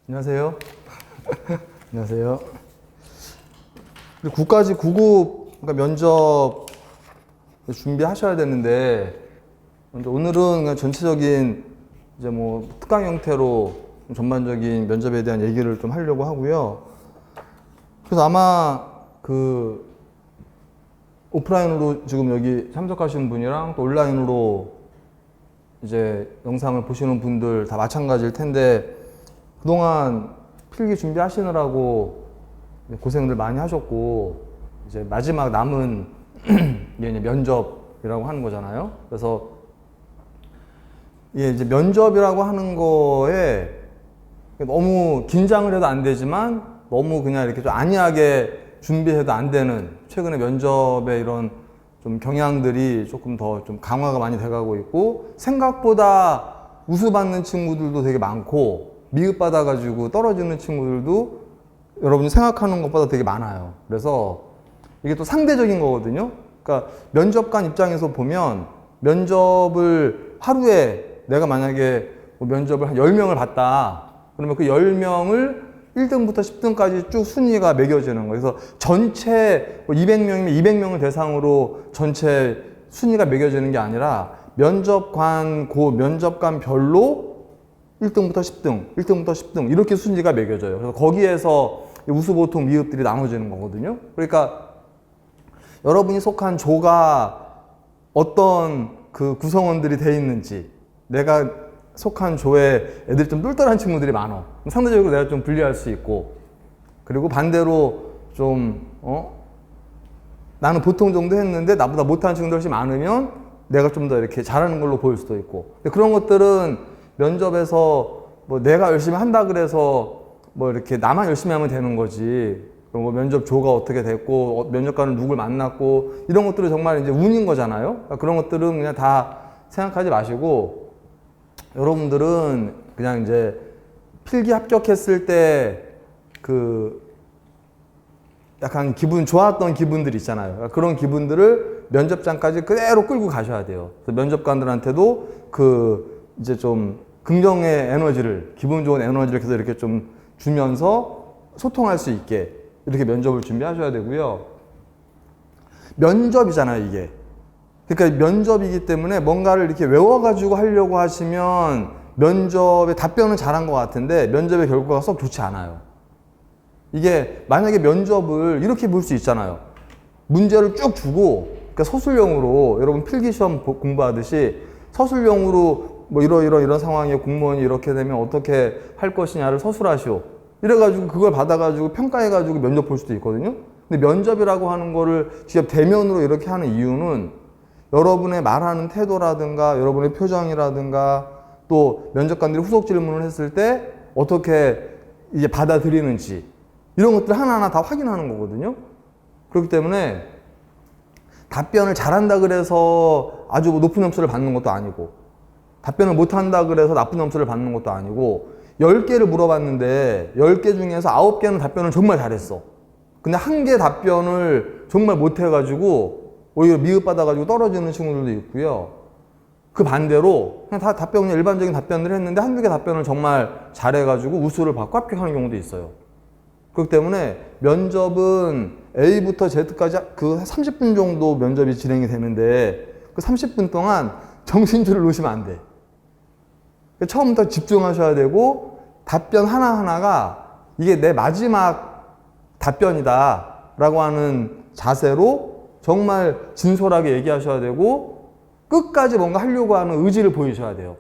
안녕하세요. 안녕하세요. 국가직 9급 그러니까 면접 준비하셔야 되는데 오늘은 그냥 전체적인 이제 뭐 특강 형태로 전반적인 면접에 대한 얘기를 좀 하려고 하고요. 그래서 아마 그 오프라인으로 지금 여기 참석하시는 분이랑 또 온라인으로 이제 영상을 보시는 분들 다 마찬가지일 텐데 그동안 필기 준비하시느라고 고생들 많이 하셨고 이제 마지막 남은 이게 이제 면접이라고 하는 거잖아요. 그래서 이게 이제 면접이라고 하는 거에 너무 긴장을 해도 안 되지만 너무 그냥 이렇게 좀 안이하게 준비해도 안 되는 최근에 면접의 이런 좀 경향들이 조금 더 좀 강화가 많이 돼가고 있고 생각보다 우수받는 친구들도 되게 많고 미흡받아가지고 떨어지는 친구들도 여러분이 생각하는 것보다 되게 많아요. 그래서 이게 또 상대적인 거거든요. 그러니까 면접관 입장에서 보면 면접을 하루에 내가 만약에 뭐 면접을 한 10명을 봤다. 그러면 그 10명을 1등부터 10등까지 쭉 순위가 매겨지는 거예요. 그래서 전체 200명이면 200명을 대상으로 전체 순위가 매겨지는 게 아니라 면접관 면접관별로 1등부터 10등, 1등부터 10등 이렇게 순위가 매겨져요. 그래서 거기에서 우수, 보통, 미흡들이 나눠지는 거거든요. 그러니까 여러분이 속한 조가 어떤 그 구성원들이 돼 있는지 내가 속한 조에 애들이 좀 똘똘한 친구들이 많아. 상대적으로 내가 좀 불리할 수 있고 그리고 반대로 좀 나는 보통 정도 했는데 나보다 못하는 친구들이 훨씬 많으면 내가 좀 더 이렇게 잘하는 걸로 보일 수도 있고 근데 그런 것들은 면접에서 뭐 내가 열심히 한다 그래서 뭐 이렇게 나만 열심히 하면 되는 거지. 뭐 면접 조가 어떻게 됐고 면접관은 누굴 만났고 이런 것들은 정말 이제 운인 거잖아요. 그러니까 그런 것들은 그냥 다 생각하지 마시고 여러분들은 그냥 이제 필기 합격했을 때 그 약간 기분 좋았던 기분들 있잖아요. 그러니까 그런 기분들을 면접장까지 그대로 끌고 가셔야 돼요. 그래서 면접관들한테도 그 이제 좀 긍정의 에너지를, 기분 좋은 에너지를 계속 이렇게 좀 주면서 소통할 수 있게 이렇게 면접을 준비하셔야 되고요. 면접이잖아요, 이게. 그러니까 면접이기 때문에 뭔가를 이렇게 외워가지고 하려고 하시면 면접의 답변은 잘한 것 같은데 면접의 결과가 썩 좋지 않아요. 이게 만약에 면접을 이렇게 볼 수 있잖아요. 문제를 쭉 주고, 그러니까 서술형으로 여러분 필기시험 공부하듯이 서술형으로 뭐 이런 상황에 공무원이 이렇게 되면 어떻게 할 것이냐를 서술하시오. 이래가지고 그걸 받아가지고 평가해가지고 면접 볼 수도 있거든요. 근데 면접이라고 하는 거를 직접 대면으로 이렇게 하는 이유는 여러분의 말하는 태도라든가 여러분의 표정이라든가 또 면접관들이 후속 질문을 했을 때 어떻게 이제 받아들이는지 이런 것들 하나하나 다 확인하는 거거든요. 그렇기 때문에 답변을 잘한다 그래서 아주 높은 점수를 받는 것도 아니고 답변을 못한다 그래서 나쁜 점수를 받는 것도 아니고 10개를 물어봤는데 10개 중에서 9개는 답변을 정말 잘했어. 근데 1개 답변을 정말 못해가지고 오히려 미흡받아가지고 떨어지는 친구들도 있고요. 그 반대로 그냥 다 답변, 그냥 일반적인 답변을 했는데 1-2개 답변을 정말 잘해가지고 우수를 받고 합격하는 경우도 있어요. 그렇기 때문에 면접은 A부터 Z까지 그 30분 정도 면접이 진행이 되는데 그 30분 동안 정신줄을 놓으시면 안 돼. 처음부터 집중하셔야 되고 답변 하나하나가 이게 내 마지막 답변이다 라고 하는 자세로 정말 진솔하게 얘기하셔야 되고 끝까지 뭔가 하려고 하는 의지를 보이셔야 돼요.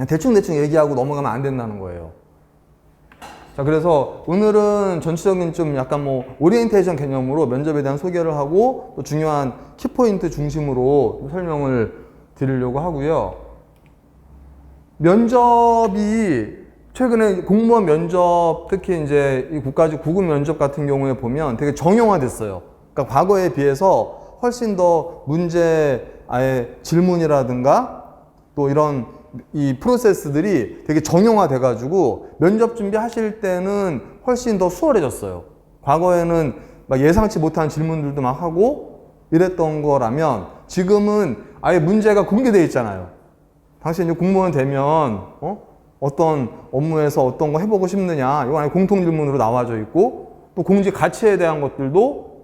대충대충 얘기하고 넘어가면 안 된다는 거예요. 자, 그래서 오늘은 전체적인 좀 약간 뭐 오리엔테이션 개념으로 면접에 대한 소개를 하고 또 중요한 키포인트 중심으로 설명을 드리려고 하고요. 면접이 최근에 공무원 면접, 특히 이제 이 국가직 9급 면접 같은 경우에 보면 되게 정형화됐어요. 그러니까 과거에 비해서 훨씬 더 문제 아예 질문이라든가 또 이런 이 프로세스들이 되게 정형화돼 가지고 면접 준비하실 때는 훨씬 더 수월해졌어요. 과거에는 막 예상치 못한 질문들도 막 하고 이랬던 거라면 지금은 아예 문제가 공개되어 있잖아요. 당신 이제 공무원 되면 어떤 업무에서 어떤 거 해보고 싶느냐, 이거 안에 공통 질문으로 나와져 있고, 또 공직 가치에 대한 것들도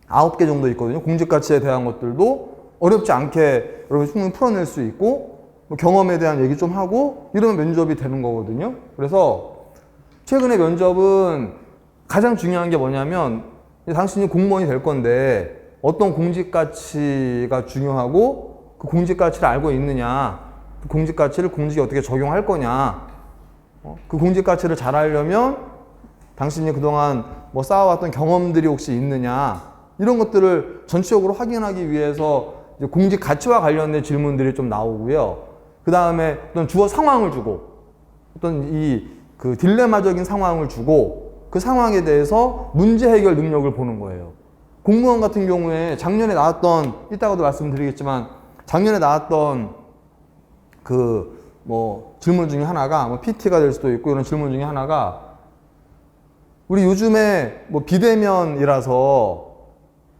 9개 정도 있거든요. 공직 가치에 대한 것들도 어렵지 않게 여러분 충분히 풀어낼 수 있고, 뭐 경험에 대한 얘기 좀 하고 이러면 면접이 되는 거거든요. 그래서 최근에 면접은 가장 중요한 게 뭐냐면, 당신이 공무원이 될 건데 어떤 공직 가치가 중요하고 그 공직 가치를 알고 있느냐, 그 공직 가치를 공직에 어떻게 적용할 거냐, 그 공직 가치를 잘 알려면 당신이 그동안 뭐 쌓아왔던 경험들이 혹시 있느냐, 이런 것들을 전체적으로 확인하기 위해서 이제 공직 가치와 관련된 질문들이 좀 나오고요. 그 다음에 어떤 주어 상황을 주고 어떤 그 딜레마적인 상황을 주고 그 상황에 대해서 문제 해결 능력을 보는 거예요. 공무원 같은 경우에 작년에 나왔던, 이따가도 말씀드리겠지만 작년에 나왔던 그 뭐 질문 중에 하나가 뭐 PT가 될 수도 있고, 이런 질문 중에 하나가, 우리 요즘에 뭐 비대면이라서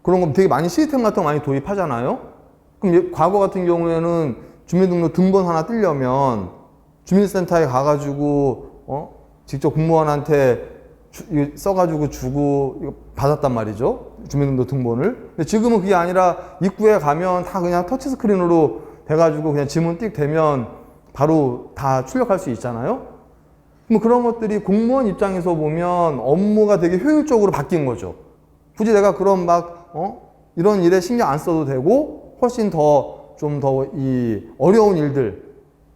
그런 거 되게 많이 시스템 같은 거 많이 도입하잖아요. 그럼 과거 같은 경우에는 주민등록 등본 하나 뜨려면 주민센터에 가가지고 직접 공무원한테 써가지고 주고 이거 받았단 말이죠. 주민등록 등본을. 근데 지금은 그게 아니라 입구에 가면 다 그냥 터치스크린으로 돼가지고 그냥 지문 띡 되면 바로 다 출력할 수 있잖아요. 뭐 그런 것들이 공무원 입장에서 보면 업무가 되게 효율적으로 바뀐 거죠. 굳이 내가 그런 이런 일에 신경 안 써도 되고, 훨씬 좀 더 이 어려운 일들,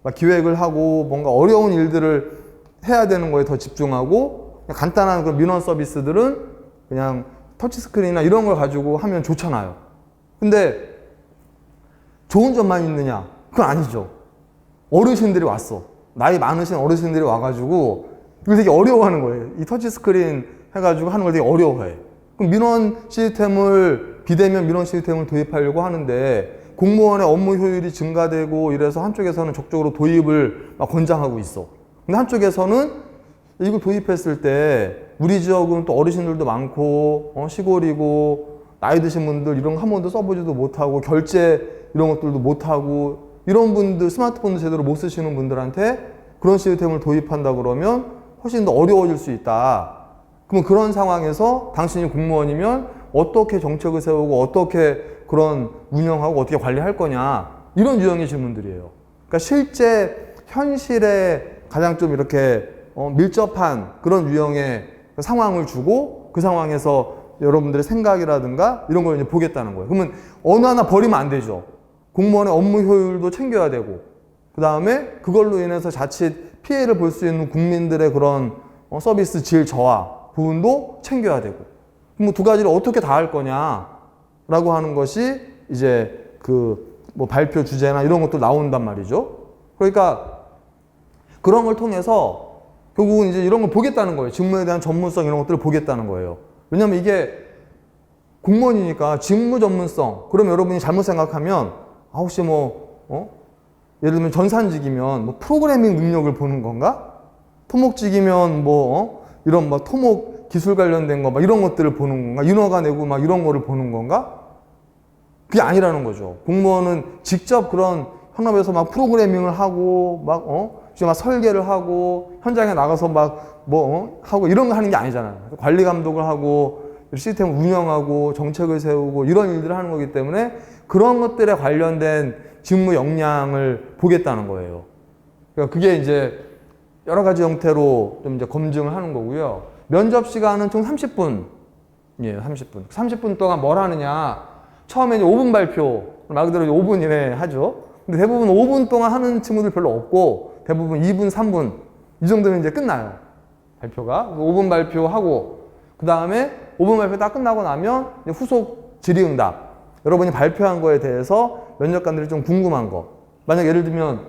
막 기획을 하고 뭔가 어려운 일들을 해야 되는 거에 더 집중하고, 그냥 간단한 그 민원 서비스들은 그냥 터치스크린이나 이런 걸 가지고 하면 좋잖아요. 근데 좋은 점만 있느냐? 그건 아니죠. 어르신들이 왔어. 나이 많으신 어르신들이 와가지고 이걸 되게 어려워하는 거예요. 이 터치스크린 해가지고 하는 걸 되게 어려워해. 그럼 비대면 민원 시스템을 도입하려고 하는데 공무원의 업무 효율이 증가되고 이래서 한쪽에서는 적극적으로 도입을 막 권장하고 있어. 근데 한쪽에서는 이거 도입했을 때 우리 지역은 또 어르신들도 많고 시골이고 나이 드신 분들 이런 거 한 번도 써보지도 못하고 결제 이런 것들도 못하고, 이런 분들 스마트폰도 제대로 못 쓰시는 분들한테 그런 시스템을 도입한다 그러면 훨씬 더 어려워질 수 있다. 그럼 그런 상황에서 당신이 공무원이면 어떻게 정책을 세우고 어떻게 그런 운영하고 어떻게 관리할 거냐, 이런 유형의 질문들이에요. 그러니까 실제 현실에 가장 좀 이렇게 밀접한 그런 유형의 상황을 주고 그 상황에서 여러분들의 생각이라든가 이런 걸 이제 보겠다는 거예요. 그러면 어느 하나 버리면 안 되죠. 공무원의 업무 효율도 챙겨야 되고, 그 다음에 그걸로 인해서 자칫 피해를 볼 수 있는 국민들의 그런 서비스 질 저하 부분도 챙겨야 되고, 그럼 두 가지를 어떻게 다 할 거냐라고 하는 것이 이제 그 뭐 발표 주제나 이런 것도 나온단 말이죠. 그러니까 그런 걸 통해서 결국은 이제 이런 걸 보겠다는 거예요. 직무에 대한 전문성 이런 것들을 보겠다는 거예요. 왜냐면 이게 공무원이니까 직무 전문성, 그럼 여러분이 잘못 생각하면 혹시 예를 들면 전산직이면 뭐 프로그래밍 능력을 보는 건가? 토목직이면 이런 토목 기술 관련된 거 이런 것들을 보는 건가? 인허가 내고 이런 거를 보는 건가? 그게 아니라는 거죠. 공무원은 직접 그런 현업에서 프로그래밍을 하고 막 설계를 하고 현장에 나가서 하고 이런 거 하는 게 아니잖아요. 관리 감독을 하고 시스템을 운영하고 정책을 세우고 이런 일들을 하는 거기 때문에 그런 것들에 관련된 직무 역량을 보겠다는 거예요. 그러니까 그게 이제 여러 가지 형태로 좀 이제 검증을 하는 거고요. 면접 시간은 총 30분이에요. 30분. 30분 동안 뭘 하느냐? 처음에 이제 5분 발표, 말 그대로 5분 이내 하죠. 근데 대부분 5분 동안 하는 친구들 별로 없고 대부분 2분, 3분 이 정도면 이제 끝나요. 발표가. 5분 발표하고 그 다음에 5분 발표 딱 끝나고 나면 이제 후속 질의응답. 여러분이 발표한 거에 대해서 면접관들이 좀 궁금한 거. 만약 예를 들면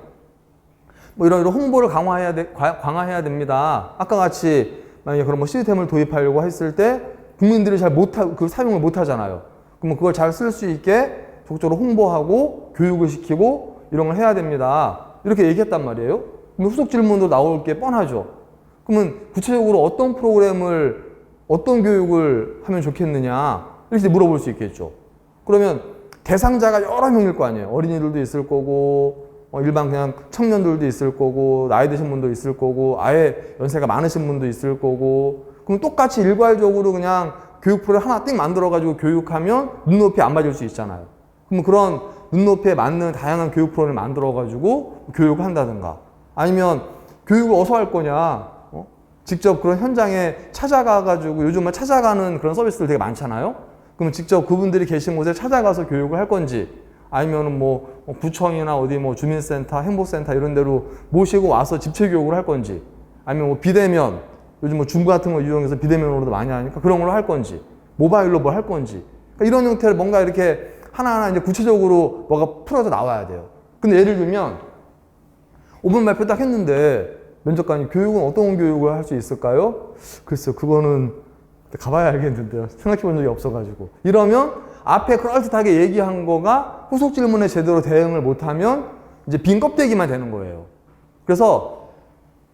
이런 홍보를 강화해야 됩니다. 아까 같이 만약에 그런 시스템을 도입하려고 했을 때 국민들이 잘 그 사용을 못 하잖아요. 그러면 그걸 잘 쓸 수 있게 적극적으로 홍보하고 교육을 시키고 이런 걸 해야 됩니다. 이렇게 얘기했단 말이에요. 그럼 후속 질문도 나올 게 뻔하죠. 그러면 구체적으로 어떤 프로그램을 어떤 교육을 하면 좋겠느냐 이렇게 물어볼 수 있겠죠. 그러면 대상자가 여러 명일 거 아니에요. 어린이들도 있을 거고 일반 그냥 청년들도 있을 거고, 나이 드신 분도 있을 거고, 아예 연세가 많으신 분도 있을 거고, 그럼 똑같이 일괄적으로 그냥 교육표를 하나 띵 만들어가지고 교육하면 눈높이 안 맞을 수 있잖아요. 그럼 그런 눈높이에 맞는 다양한 교육 프로그램을 만들어가지고 교육을 한다든가, 아니면 교육을 어디서 할 거냐, 직접 그런 현장에 찾아가가지고, 요즘은 찾아가는 그런 서비스들 되게 많잖아요. 그러면 직접 그분들이 계신 곳에 찾아가서 교육을 할 건지, 아니면은 뭐 구청이나 어디 뭐 주민센터, 행복센터 이런 데로 모시고 와서 집체 교육을 할 건지, 아니면 뭐 비대면, 요즘 뭐 줌 같은 거 이용해서 비대면으로도 많이 하니까 그런 걸로 할 건지, 모바일로 뭐 할 건지, 그러니까 이런 형태를 뭔가 이렇게 하나하나 이제 구체적으로 뭐가 풀어져 나와야 돼요. 근데 예를 들면 5분 발표 딱 했는데 면접관이 교육은 어떤 교육을 할 수 있을까요? 글쎄요, 그거는 가봐야 알겠는데요. 생각해 본 적이 없어가지고. 이러면 앞에 그럴듯하게 얘기한 거가 후속 질문에 제대로 대응을 못하면 이제 빈 껍데기만 되는 거예요. 그래서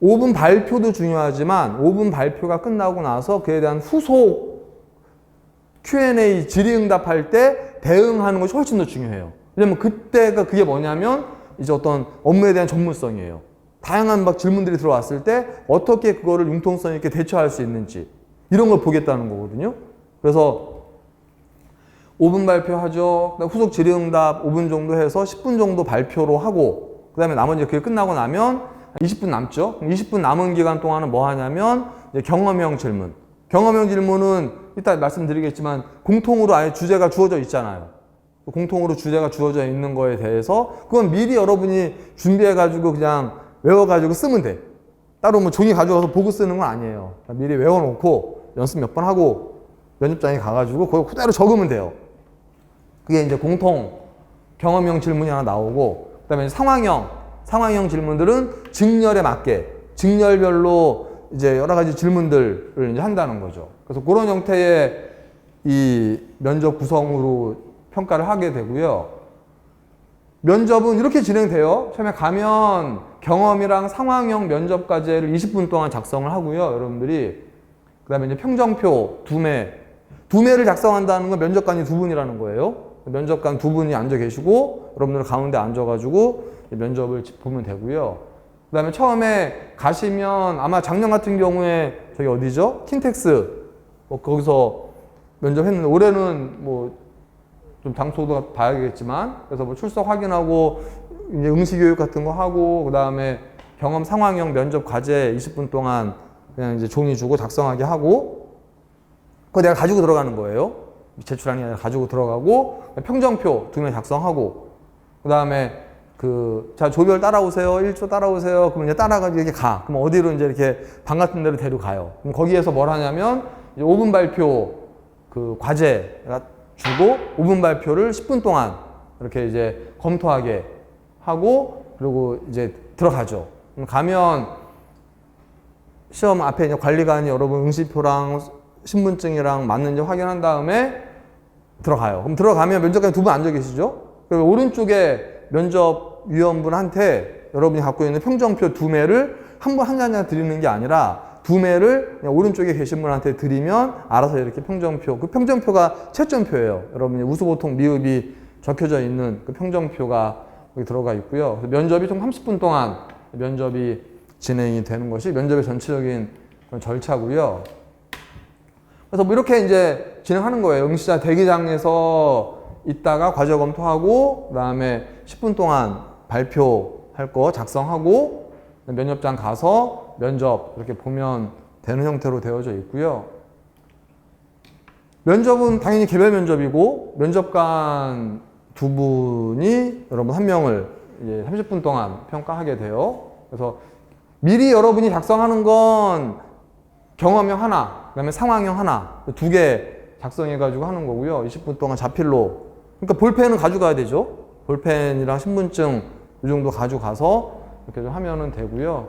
5분 발표도 중요하지만 5분 발표가 끝나고 나서 그에 대한 후속 Q&A 질의응답할 때 대응하는 것이 훨씬 더 중요해요. 왜냐면 그때가 그게 뭐냐면 이제 어떤 업무에 대한 전문성이에요. 다양한 막 질문들이 들어왔을 때 어떻게 그거를 융통성 있게 대처할 수 있는지 이런 걸 보겠다는 거거든요. 그래서 5분 발표하죠. 후속 질의응답 5분 정도 해서 10분 정도 발표로 하고, 그 다음에 나머지 그게 끝나고 나면 20분 남죠. 20분 남은 기간 동안은 뭐 하냐면 이제 경험형 질문. 경험형 질문은 이따 말씀드리겠지만 공통으로 아예 주제가 주어져 있잖아요. 공통으로 주제가 주어져 있는 거에 대해서 그건 미리 여러분이 준비해가지고 그냥 외워가지고 쓰면 돼. 따로 뭐 종이 가져가서 보고 쓰는 건 아니에요. 미리 외워놓고 연습 몇 번 하고 면접장에 가가지고 그거 그대로 적으면 돼요. 그게 이제 공통 경험형 질문이 하나 나오고, 그 다음에 상황형 질문들은 직렬에 맞게 직렬별로 이제 여러 가지 질문들을 이제 한다는 거죠. 그래서 그런 형태의 이 면접 구성으로 평가를 하게 되고요. 면접은 이렇게 진행돼요. 처음에 가면 경험이랑 상황형 면접 과제를 20분 동안 작성을 하고요, 여러분들이. 그 다음에 이제 평정표 2매를 작성한다는 건 면접관이 2분이라는 거예요. 면접관 2분이 앉아 계시고 여러분들 가운데 앉아가지고 면접을 보면 되고요. 그 다음에 처음에 가시면 아마 작년 같은 경우에 저기 어디죠? 킨텍스 거기서 면접했는데, 올해는 뭐 좀 장소도 봐야겠지만, 그래서 뭐 출석 확인하고 이제 응시 교육 같은 거 하고, 그 다음에 경험 상황형 면접 과제 20분 동안 그냥 이제 종이 주고 작성하게 하고, 그거 내가 가지고 들어가는 거예요. 제출하는 게 아니라 가지고 들어가고, 평정표 2명 작성하고, 그 다음에 자, 조별 따라오세요. 1초 따라오세요. 그럼 이제 따라가지고 이렇게 가. 그럼 어디로 이제 이렇게 방 같은 데로 데려가요. 그럼 거기에서 뭘 하냐면, 이제 5분 발표 과제가 주고, 5분 발표를 10분 동안 이렇게 이제 검토하게 하고, 그리고 이제 들어가죠. 그럼 가면 시험 앞에 이제 관리관이 여러분 응시표랑 신분증이랑 맞는지 확인한 다음에 들어가요. 그럼 들어가면 면접관이 2분 앉아 계시죠? 그리고 오른쪽에 면접위원분한테 여러분이 갖고 있는 평정표 2매를 한 번 한 잔 드리는 게 아니라 2매를 그냥 오른쪽에 계신 분한테 드리면 알아서 이렇게 평정표, 그 평정표가 채점표예요. 여러분이 우수보통 미흡이 적혀져 있는 그 평정표가 여기 들어가 있고요. 그래서 면접이 총 30분 동안 면접이 진행이 되는 것이 면접의 전체적인 그런 절차고요. 그래서 뭐 이렇게 이제 진행하는 거예요. 응시자 대기장에서 있다가 과제 검토하고, 그 다음에 10분 동안 발표할 거 작성하고, 면접장 가서 면접 이렇게 보면 되는 형태로 되어져 있고요. 면접은 당연히 개별 면접이고, 면접관 2분이 여러분 1명을 이제 30분 동안 평가하게 돼요. 그래서 미리 여러분이 작성하는 건 경험형 하나, 그 다음에 상황형 하나, 2개 작성해가지고 하는 거고요. 20분 동안 자필로. 그러니까 볼펜은 가져가야 되죠. 볼펜이랑 신분증 이 정도 가져가서 이렇게 좀 하면은 되고요.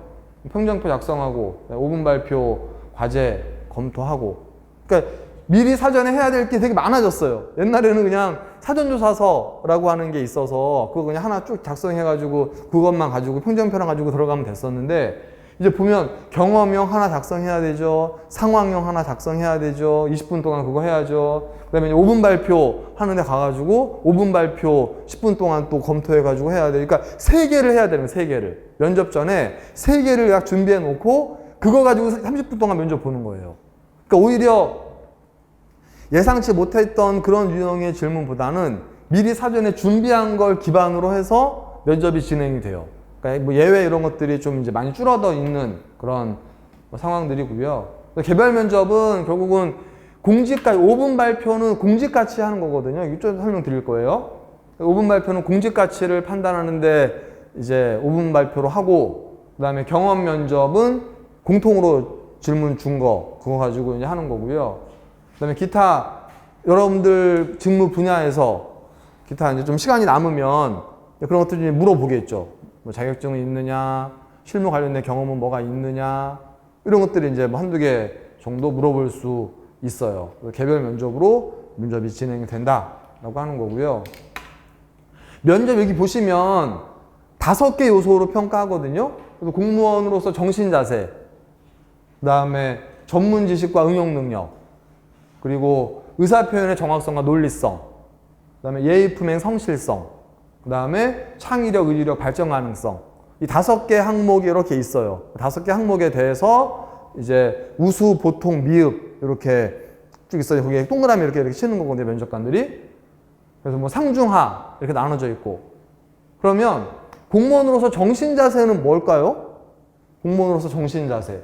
평정표 작성하고, 5분 발표 과제 검토하고. 그러니까 미리 사전에 해야 될 게 되게 많아졌어요. 옛날에는 그냥 사전조사서라고 하는 게 있어서 그거 그냥 하나 쭉 작성해가지고 그것만 가지고 평정표랑 가지고 들어가면 됐었는데, 이제 보면 경험형 하나 작성해야 되죠. 상황형 하나 작성해야 되죠. 20분 동안 그거 해야죠. 그 다음에 5분 발표 하는데 가가지고 5분 발표 10분 동안 또 검토해가지고 해야 돼. 그러니까 3개를 해야 되는 거예요. 3개를. 면접 전에 3개를 약 준비해 놓고 그거 가지고 30분 동안 면접 보는 거예요. 그러니까 오히려 예상치 못했던 그런 유형의 질문보다는 미리 사전에 준비한 걸 기반으로 해서 면접이 진행이 돼요. 그러니까 뭐 예외 이런 것들이 좀 이제 많이 줄어져 있는 그런 뭐 상황들이고요. 개별 면접은 결국은 공직까지 5분 발표는 공직가치 하는 거거든요. 이거 좀 설명드릴 거예요. 5분 발표는 공직가치를 판단하는데 이제 5분 발표로 하고, 그다음에 경험 면접은 공통으로 질문 준 거 그거 가지고 이제 하는 거고요. 그다음에 기타 여러분들 직무 분야에서 기타 이제 좀 시간이 남으면 그런 것들 좀 물어보겠죠. 뭐 자격증이 있느냐, 실무 관련된 경험은 뭐가 있느냐, 이런 것들이 이제 뭐 한두 개 정도 물어볼 수 있어요. 개별 면접으로 면접이 진행이 된다라고 하는 거고요. 면접 여기 보시면 5개 요소로 평가하거든요. 그래서 공무원으로서 정신 자세, 그다음에 전문 지식과 응용 능력, 그리고 의사 표현의 정확성과 논리성, 그다음에 예의 품행 성실성, 그다음에 창의력, 의지력, 발전 가능성. 이 5개 항목이 이렇게 있어요. 5개 항목에 대해서 이제 우수, 보통, 미흡 이렇게 쭉 있어요. 거기에 동그라미 이렇게 치는 거거든요, 면접관들이. 그래서 뭐 상중하 이렇게 나눠져 있고. 그러면 공무원으로서 정신 자세는 뭘까요? 공무원으로서 정신 자세.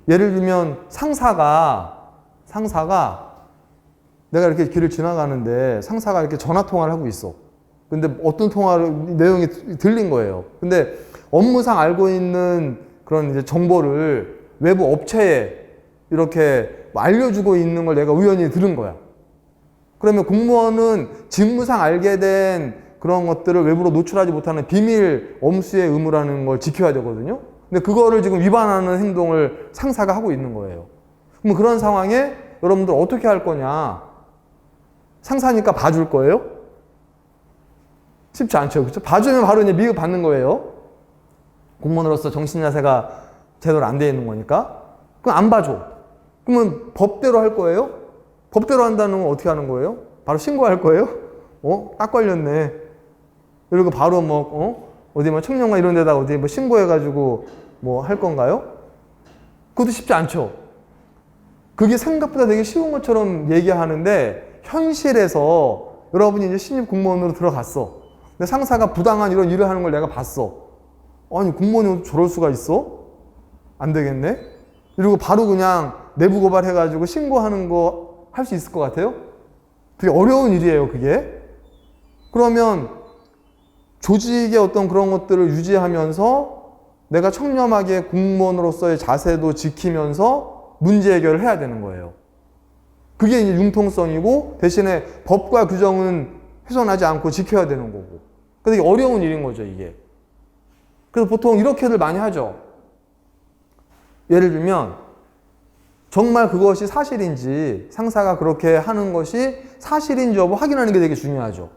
예를 들면 상사가 내가 이렇게 길을 지나가는데 상사가 이렇게 전화 통화를 하고 있어. 근데 어떤 통화를 내용이 들린 거예요. 근데 업무상 알고 있는 그런 이제 정보를 외부 업체에 이렇게 알려주고 있는 걸 내가 우연히 들은 거야. 그러면 공무원은 직무상 알게 된 그런 것들을 외부로 노출하지 못하는 비밀 엄수의 의무라는 걸 지켜야 되거든요. 근데 그거를 지금 위반하는 행동을 상사가 하고 있는 거예요. 그럼 그런 상황에 여러분들 어떻게 할 거냐? 상사니까 봐줄 거예요? 쉽지 않죠. 그렇죠? 봐주면 바로 이제 미흡 받는 거예요. 공무원으로서 정신 자세가 제대로 안 돼 있는 거니까. 그럼 안 봐줘. 그러면 법대로 할 거예요? 법대로 한다는 건 어떻게 하는 거예요? 바로 신고할 거예요? 딱 걸렸네. 이러고 바로 어디 뭐 청년관 이런 데다 어디 뭐 신고해가지고 뭐 할 건가요? 그것도 쉽지 않죠. 그게 생각보다 되게 쉬운 것처럼 얘기하는데 현실에서 여러분이 이제 신입 공무원으로 들어갔어. 근데 상사가 부당한 이런 일을 하는 걸 내가 봤어. 아니 공무원이 저럴 수가 있어? 안 되겠네? 이러고 바로 그냥 내부 고발해가지고 신고하는 거 할 수 있을 것 같아요? 되게 어려운 일이에요, 그게. 그러면 조직의 어떤 그런 것들을 유지하면서 내가 청렴하게 공무원으로서의 자세도 지키면서 문제 해결을 해야 되는 거예요. 그게 이제 융통성이고 대신에 법과 규정은 훼손하지 않고 지켜야 되는 거고. 근데 이게 어려운 일인 거죠, 이게. 그래서 보통 이렇게들 많이 하죠. 예를 들면 정말 그것이 사실인지 상사가 그렇게 하는 것이 사실인지 여부 확인하는 게 되게 중요하죠.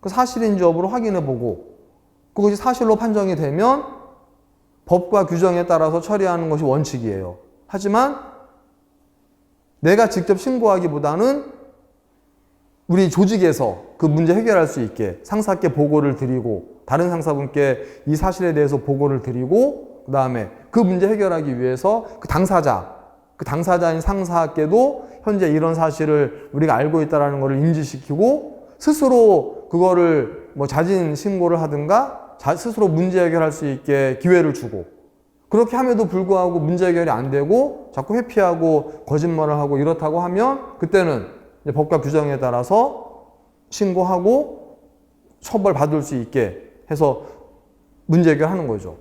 그 사실인지 여부를 확인해 보고 그것이 사실로 판정이 되면 법과 규정에 따라서 처리하는 것이 원칙이에요. 하지만 내가 직접 신고하기보다는 우리 조직에서 그 문제 해결할 수 있게 상사께 보고를 드리고 다른 상사분께 이 사실에 대해서 보고를 드리고 그 다음에 그 문제 해결하기 위해서 그 당사자인 상사께도 현재 이런 사실을 우리가 알고 있다는 것을 인지시키고 스스로 그거를 뭐 자진 신고를 하든가 스스로 문제 해결할 수 있게 기회를 주고 그렇게 함에도 불구하고 문제 해결이 안 되고 자꾸 회피하고 거짓말을 하고 이렇다고 하면 그때는 이제 법과 규정에 따라서 신고하고 처벌받을 수 있게 해서 문제 해결하는 거죠.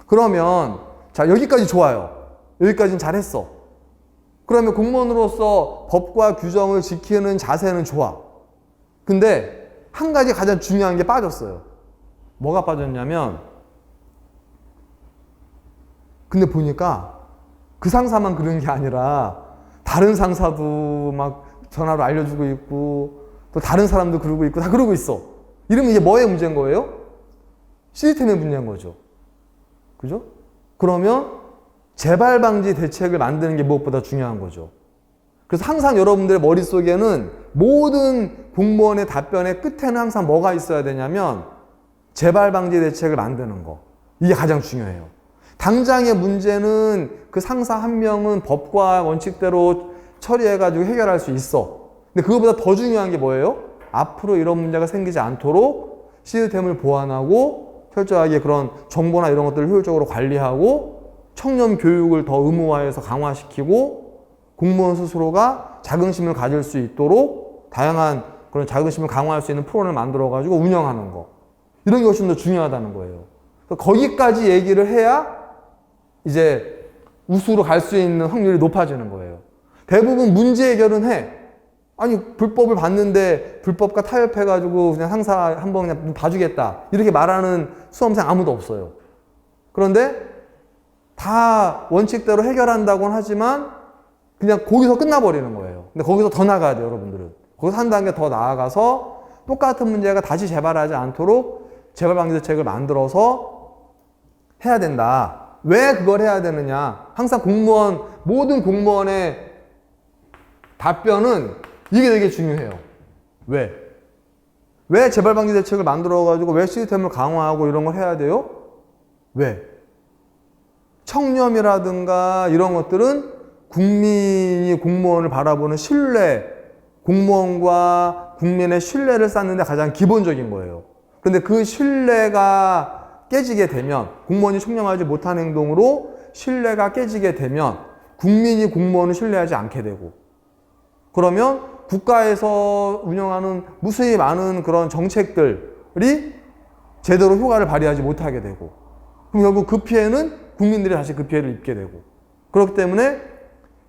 그러면 자 여기까지 좋아요. 여기까지는 잘했어. 그러면 공무원으로서 법과 규정을 지키는 자세는 좋아. 근데 한 가지 가장 중요한 게 빠졌어요. 뭐가 빠졌냐면 근데 보니까 그 상사만 그런 게 아니라 다른 상사도 막 전화로 알려주고 있고 또 다른 사람도 그러고 있고 다 그러고 있어. 이러면 이게 뭐의 문제인 거예요? 시스템의 문제인 거죠. 그죠? 그러면 재발 방지 대책을 만드는 게 무엇보다 중요한 거죠. 그래서 항상 여러분들의 머릿속에는 모든 공무원의 답변의 끝에는 항상 뭐가 있어야 되냐면 재발 방지 대책을 만드는 거. 이게 가장 중요해요. 당장의 문제는 그 상사 한 명은 법과 원칙대로 처리해가지고 해결할 수 있어. 근데 그것보다 더 중요한 게 뭐예요? 앞으로 이런 문제가 생기지 않도록 시스템을 보완하고 철저하게 그런 정보나 이런 것들을 효율적으로 관리하고 청렴 교육을 더 의무화해서 강화시키고 공무원 스스로가 자긍심을 가질 수 있도록 다양한 그런 자긍심을 강화할 수 있는 프로그램을 만들어가지고 운영하는 거. 이런 게 훨씬 더 중요하다는 거예요. 거기까지 얘기를 해야 이제 우수로 갈 수 있는 확률이 높아지는 거예요. 대부분 문제 해결은 해. 아니, 불법을 봤는데 불법과 타협해가지고 그냥 상사 한번 그냥 봐주겠다. 이렇게 말하는 수험생 아무도 없어요. 그런데 다 원칙대로 해결한다고는 하지만 그냥 거기서 끝나버리는 거예요. 근데 거기서 더 나가야 돼요, 여러분들은. 거기서 한 단계 더 나아가서 똑같은 문제가 다시 재발하지 않도록 재발 방지 대책을 만들어서 해야 된다. 왜 그걸 해야 되느냐? 항상 공무원, 모든 공무원의 답변은 이게 되게 중요해요. 왜? 왜 재발 방지 대책을 만들어가지고 왜 시스템을 강화하고 이런 걸 해야 돼요? 왜? 청렴이라든가 이런 것들은 국민이 공무원을 바라보는 신뢰, 공무원과 국민의 신뢰를 쌓는 데 가장 기본적인 거예요. 그런데 그 신뢰가 깨지게 되면, 공무원이 청렴하지 못한 행동으로 신뢰가 깨지게 되면 국민이 공무원을 신뢰하지 않게 되고, 그러면 국가에서 운영하는 무수히 많은 그런 정책들이 제대로 효과를 발휘하지 못하게 되고, 그럼 결국 그 피해는 국민들이 다시 그 피해를 입게 되고, 그렇기 때문에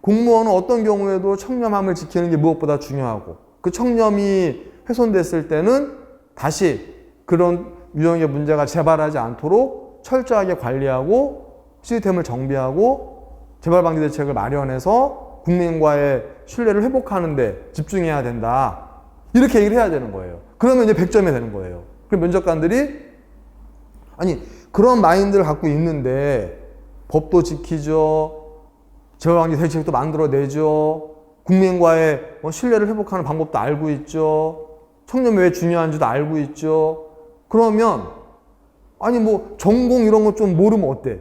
공무원은 어떤 경우에도 청렴함을 지키는 게 무엇보다 중요하고, 그 청렴이 훼손됐을 때는 다시 그런 유형의 문제가 재발하지 않도록 철저하게 관리하고 시스템을 정비하고 재발 방지 대책을 마련해서 국민과의 신뢰를 회복하는 데 집중해야 된다. 이렇게 얘기를 해야 되는 거예요. 그러면 이제 100점이 되는 거예요. 그럼 면접관들이 아니, 그런 마인드를 갖고 있는데 법도 지키죠. 재발 방지 대책도 만들어내죠. 국민과의 신뢰를 회복하는 방법도 알고 있죠. 청렴이 왜 중요한지도 알고 있죠. 그러면 아니 뭐 전공 이런 거 좀 모르면 어때?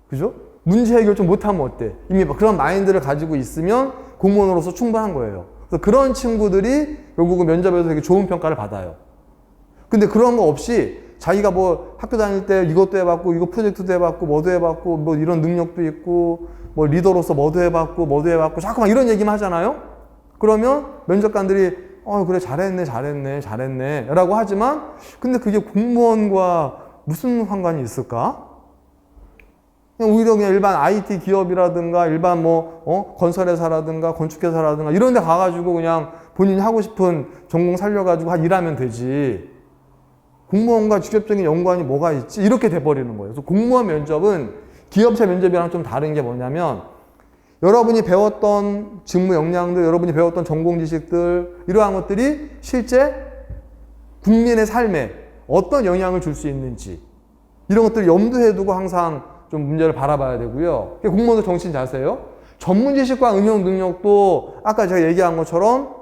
그죠? 문제 해결 좀 못하면 어때? 이미 그런 마인드를 가지고 있으면 공무원으로서 충분한 거예요. 그래서 그런 친구들이 결국은 면접에서 되게 좋은 평가를 받아요. 근데 그런 거 없이 자기가 뭐 학교 다닐 때 이것도 해봤고 이거 프로젝트도 해봤고 뭐도 해봤고 뭐 이런 능력도 있고 뭐 리더로서 뭐도 해봤고 자꾸 막 이런 얘기만 하잖아요. 그러면 면접관들이 그래 잘했네 라고 하지만 근데 그게 공무원과 무슨 상관이 있을까? 그냥 오히려 그냥 일반 IT 기업이라든가 일반 건설회사라든가 건축회사라든가 이런 데 가가지고 그냥 본인이 하고 싶은 전공 살려가지고 일하면 되지. 공무원과 직접적인 연관이 뭐가 있지? 이렇게 돼버리는 거예요. 그래서 공무원 면접은 기업체 면접이랑 좀 다른 게 뭐냐면 여러분이 배웠던 직무 역량들, 여러분이 배웠던 전공 지식들 이러한 것들이 실제 국민의 삶에 어떤 영향을 줄 수 있는지 이런 것들을 염두에 두고 항상 좀 문제를 바라봐야 되고요. 공무원도 정신 자세요. 전문 지식과 응용 능력도 아까 제가 얘기한 것처럼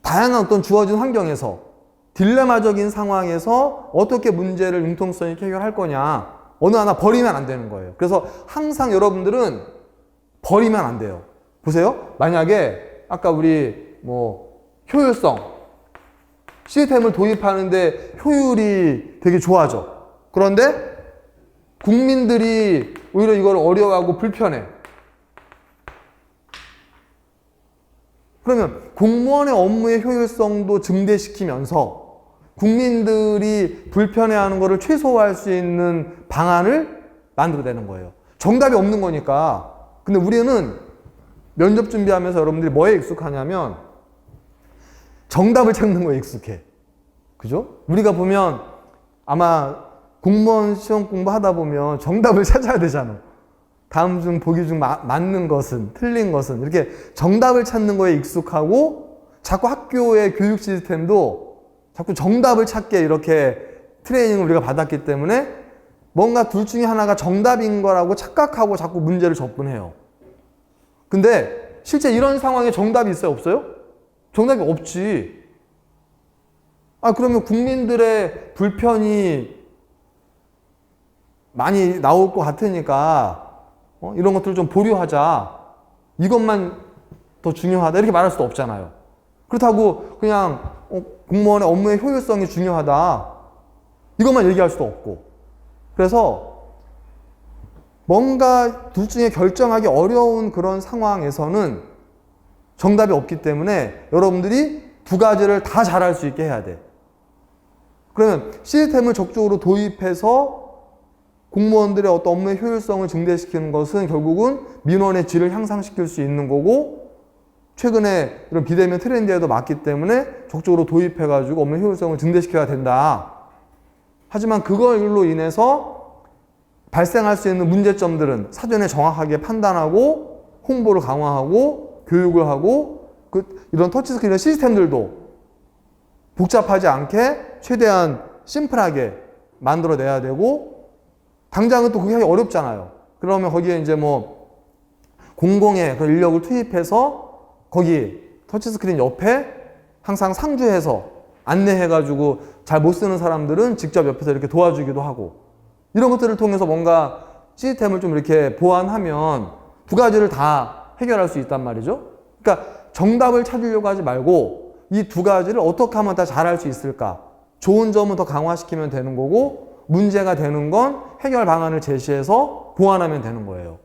다양한 어떤 주어진 환경에서 딜레마적인 상황에서 어떻게 문제를 융통성 있게 해결할 거냐 어느 하나 버리면 안 되는 거예요. 그래서 항상 여러분들은 버리면 안 돼요. 보세요. 만약에 아까 우리 효율성 시스템을 도입하는데 효율이 되게 좋아져. 그런데 국민들이 오히려 이걸 어려워하고 불편해. 그러면 공무원의 업무의 효율성도 증대시키면서 국민들이 불편해하는 것을 최소화할 수 있는 방안을 만들어내는 거예요. 정답이 없는 거니까. 근데 우리는 면접 준비하면서 여러분들이 뭐에 익숙하냐면 정답을 찾는 거에 익숙해. 그죠? 우리가 보면 아마 공무원 시험 공부하다 보면 정답을 찾아야 되잖아. 다음 중 보기 중 맞는 것은, 틀린 것은 이렇게 정답을 찾는 거에 익숙하고 자꾸 학교의 교육 시스템도 자꾸 정답을 찾게 이렇게 트레이닝을 우리가 받았기 때문에 뭔가 둘 중에 하나가 정답인 거라고 착각하고 자꾸 문제를 접근해요. 근데 실제 이런 상황에 정답이 있어요? 없어요? 정답이 없지. 그러면 국민들의 불편이 많이 나올 것 같으니까 이런 것들을 좀 보류하자. 이것만 더 중요하다. 이렇게 말할 수도 없잖아요. 그렇다고 그냥 공무원의 업무의 효율성이 중요하다. 이것만 얘기할 수도 없고. 그래서 뭔가 둘 중에 결정하기 어려운 그런 상황에서는 정답이 없기 때문에 여러분들이 두 가지를 다 잘할 수 있게 해야 돼. 그러면 시스템을 적극적으로 도입해서 공무원들의 어떤 업무의 효율성을 증대시키는 것은 결국은 민원의 질을 향상시킬 수 있는 거고, 최근에 이런 비대면 트렌드에도 맞기 때문에 적극적으로 도입해가지고 업무의 효율성을 증대시켜야 된다. 하지만 그걸로 인해서 발생할 수 있는 문제점들은 사전에 정확하게 판단하고 홍보를 강화하고 교육을 하고 이런 터치스크린 시스템들도 복잡하지 않게 최대한 심플하게 만들어내야 되고, 당장은 또 그게 하기 어렵잖아요. 그러면 거기에 이제 뭐 공공의 그런 인력을 투입해서 거기 터치스크린 옆에 항상 상주해서 안내해가지고 잘 못 쓰는 사람들은 직접 옆에서 이렇게 도와주기도 하고, 이런 것들을 통해서 뭔가 시스템을 좀 이렇게 보완하면 두 가지를 다 해결할 수 있단 말이죠. 그러니까 정답을 찾으려고 하지 말고 이 두 가지를 어떻게 하면 다 잘할 수 있을까? 좋은 점은 더 강화시키면 되는 거고, 문제가 되는 건 해결 방안을 제시해서 보완하면 되는 거예요.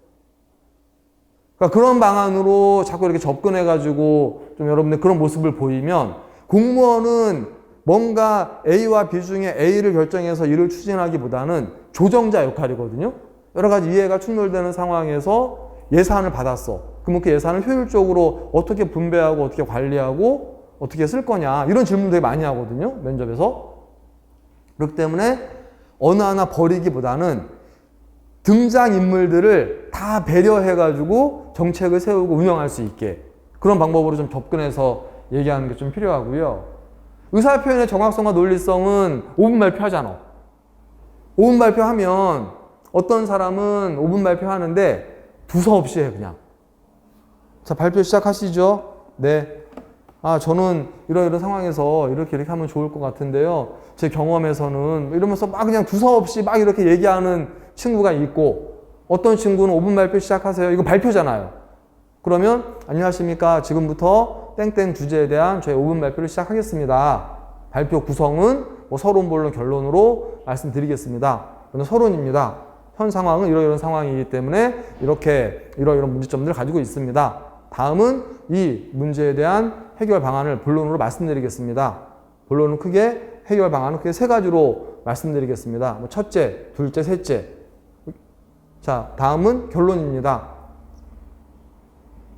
그러니까 그런 방안으로 자꾸 이렇게 접근해가지고 좀 여러분들 그런 모습을 보이면, 공무원은 뭔가 A와 B 중에 A를 결정해서 일을 추진하기보다는 조정자 역할이거든요. 여러 가지 이해가 충돌되는 상황에서 예산을 받았어. 그러면 그 예산을 효율적으로 어떻게 분배하고 어떻게 관리하고 어떻게 쓸 거냐, 이런 질문 되게 많이 하거든요, 면접에서. 그렇기 때문에 어느 하나 버리기보다는 등장인물들을 다 배려해가지고 정책을 세우고 운영할 수 있게, 그런 방법으로 좀 접근해서 얘기하는 게 좀 필요하고요. 의사표현의 정확성과 논리성은 5분 발표하잖아. 5분 발표하면 어떤 사람은 5분 발표하는데 두서없이 해, 그냥. 자, 발표 시작하시죠. 네. 저는 이런 상황에서 이렇게 하면 좋을 것 같은데요. 제 경험에서는 이러면서 막 그냥 두서없이 막 이렇게 얘기하는 친구가 있고, 어떤 친구는 5분 발표 시작하세요. 이거 발표잖아요. 그러면 안녕하십니까. 지금부터 땡땡 주제에 대한 저희 5분 발표를 시작하겠습니다. 발표 구성은 뭐 서론, 본론, 결론으로 말씀드리겠습니다. 저는 서론입니다. 현 상황은 이런 상황이기 때문에 이런 문제점들을 가지고 있습니다. 다음은 이 문제에 대한 해결 방안을 본론으로 말씀드리겠습니다. 본론은 크게, 해결 방안은 크게 세 가지로 말씀드리겠습니다. 뭐 첫째, 둘째, 셋째. 자, 다음은 결론입니다.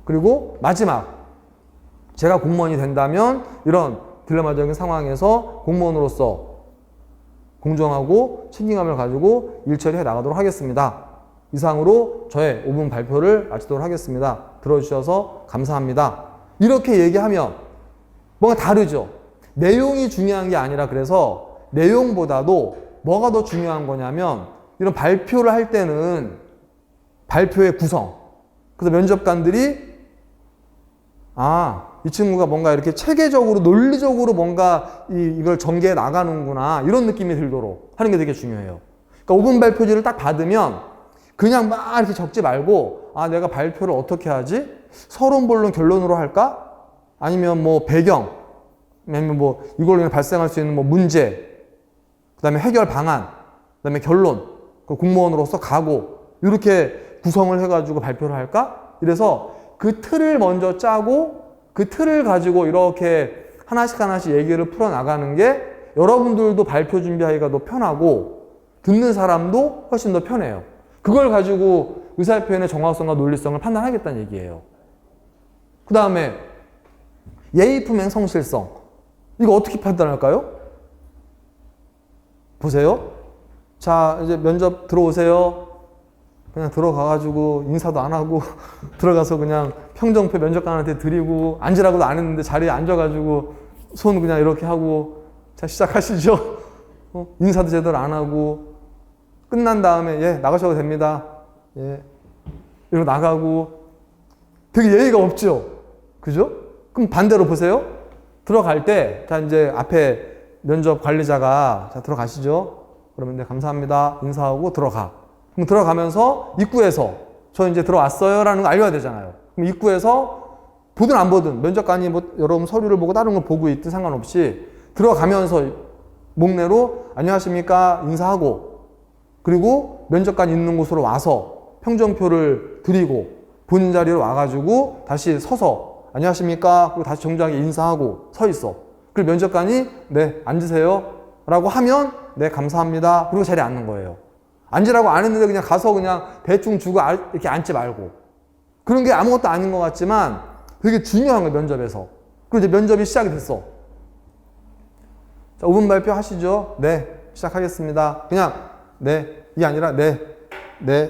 그리고 마지막, 제가 공무원이 된다면 이런 딜레마적인 상황에서 공무원으로서 공정하고 책임감을 가지고 일 처리해 나가도록 하겠습니다. 이상으로 저의 5분 발표를 마치도록 하겠습니다. 들어주셔서 감사합니다. 이렇게 얘기하면 뭔가 다르죠? 내용이 중요한 게 아니라, 그래서 내용보다도 뭐가 더 중요한 거냐면, 이런 발표를 할 때는 발표의 구성. 그래서 면접관들이 이 친구가 뭔가 이렇게 체계적으로 논리적으로 뭔가 이걸 전개해 나가는구나, 이런 느낌이 들도록 하는 게 되게 중요해요. 그러니까 5분 발표지를 딱 받으면 그냥 막 이렇게 적지 말고, 내가 발표를 어떻게 하지? 서론, 본론, 결론으로 할까? 아니면 뭐 배경, 아니면 뭐 이걸로 인해 발생할 수 있는 뭐 문제, 그 다음에 해결 방안, 그 다음에 결론, 그 공무원으로서 각오, 이렇게 구성을 해가지고 발표를 할까? 이래서 그 틀을 먼저 짜고 그 틀을 가지고 이렇게 하나씩 얘기를 풀어나가는 게 여러분들도 발표 준비하기가 더 편하고 듣는 사람도 훨씬 더 편해요. 그걸 가지고 의사표현의 정확성과 논리성을 판단하겠다는 얘기예요. 그 다음에 예의품행 성실성. 이거 어떻게 판단할까요? 보세요. 자, 이제 면접 들어오세요. 그냥 들어가가지고 인사도 안 하고 들어가서 그냥 평정표 면접관한테 드리고, 앉으라고도 안 했는데 자리에 앉아가지고 손 그냥 이렇게 하고, 자, 시작하시죠. 인사도 제대로 안 하고, 끝난 다음에 예, 나가셔도 됩니다. 예. 이러고 나가고 되게 예의가 없죠. 그죠? 그럼 반대로 보세요. 들어갈 때, 자, 이제 앞에 면접 관리자가, 자, 들어가시죠. 그러면 네, 감사합니다. 인사하고 들어가. 그럼 들어가면서 입구에서 저 이제 들어왔어요. 라는 거 알려야 되잖아요. 그럼 입구에서 보든 안 보든 면접관이 뭐 여러분 서류를 보고 다른 걸 보고 있든 상관없이 들어가면서 목례로 안녕하십니까 인사하고 그리고 면접관 있는 곳으로 와서 평정표를 드리고 본인 자리로 와가지고 다시 서서 안녕하십니까 그리고 다시 정중하게 인사하고 서 있어. 그리고 면접관이 네 앉으세요 라고 하면 네 감사합니다 그리고 자리에 앉는 거예요. 앉으라고 안 했는데 그냥 가서 그냥 대충 주고 이렇게 앉지 말고 그런 게 아무것도 아닌 것 같지만 되게 중요한 거예요 면접에서. 그리고 이제 면접이 시작이 됐어. 자 5분 발표 하시죠. 네 시작하겠습니다. 그냥 네 이게 아니라 네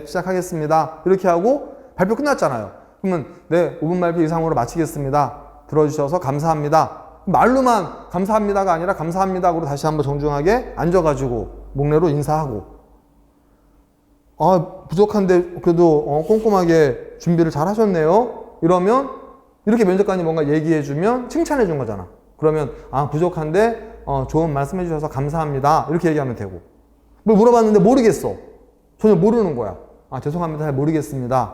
시작하겠습니다 이렇게 하고 발표 끝났잖아요. 그러면 네 5분 발표 이상으로 마치겠습니다. 들어주셔서 감사합니다. 말로만 감사합니다가 아니라 감사합니다 그리고 다시 한번 정중하게 앉아가지고 목례로 인사하고 아 부족한데 그래도 꼼꼼하게 준비를 잘 하셨네요 이러면 이렇게 면접관이 뭔가 얘기해 주면 칭찬해 준 거잖아. 그러면 아 부족한데 좋은 말씀해 주셔서 감사합니다 이렇게 얘기하면 되고 뭘 물어봤는데 모르겠어. 전혀 모르는 거야. 아 죄송합니다 잘 모르겠습니다.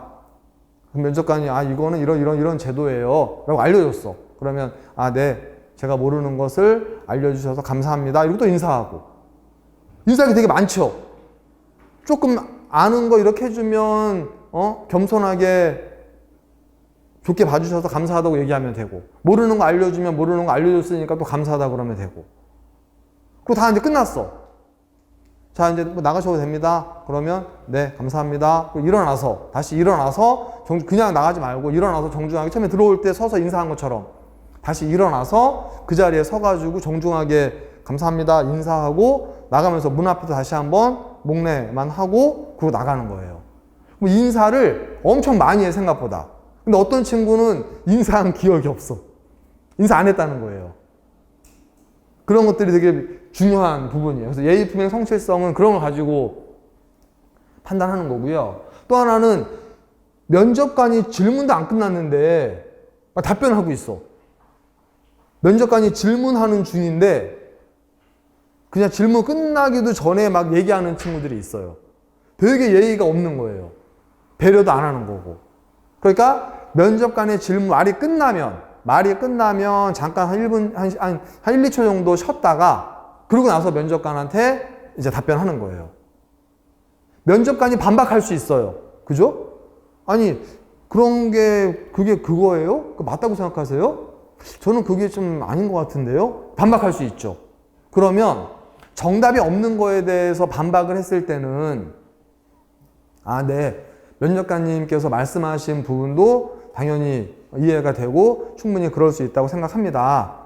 그럼 면접관이 아 이거는 이런 제도예요 라고 알려줬어. 그러면 아 네 제가 모르는 것을 알려주셔서 감사합니다 이러고 또 인사하고. 인사하기 되게 많죠. 조금 아는 거 이렇게 해주면 겸손하게 좋게 봐주셔서 감사하다고 얘기하면 되고 모르는 거 알려주면 모르는 거 알려줬으니까 또 감사하다 그러면 되고 그리고 다 이제 끝났어. 자 이제 뭐 나가셔도 됩니다. 그러면 네 감사합니다. 그리고 일어나서 다시 일어나서 그냥 나가지 말고 일어나서 정중하게 처음에 들어올 때 서서 인사한 것처럼 다시 일어나서 그 자리에 서가지고 정중하게 감사합니다 인사하고 나가면서 문 앞에서 다시 한번 목례만 하고 그러고 나가는 거예요. 인사를 엄청 많이 해 생각보다. 근데 어떤 친구는 인사한 기억이 없어. 인사 안 했다는 거예요. 그런 것들이 되게 중요한 부분이에요. 그래서 예의품행 성실성은 그런 걸 가지고 판단하는 거고요. 또 하나는 면접관이 질문도 안 끝났는데 답변을 하고 있어. 면접관이 질문하는 중인데 그냥 질문 끝나기도 전에 막 얘기하는 친구들이 있어요. 되게 예의가 없는 거예요. 배려도 안 하는 거고. 그러니까 면접관의 질문 말이 끝나면 잠깐 한 1분, 한 1, 2초 정도 쉬었다가 그러고 나서 면접관한테 이제 답변하는 거예요. 면접관이 반박할 수 있어요. 그죠? 아니, 그런 게, 그게 그거예요? 맞다고 생각하세요? 저는 그게 좀 아닌 것 같은데요? 반박할 수 있죠. 그러면 정답이 없는 거에 대해서 반박을 했을 때는 아, 네. 면접관님께서 말씀하신 부분도 당연히 이해가 되고 충분히 그럴 수 있다고 생각합니다.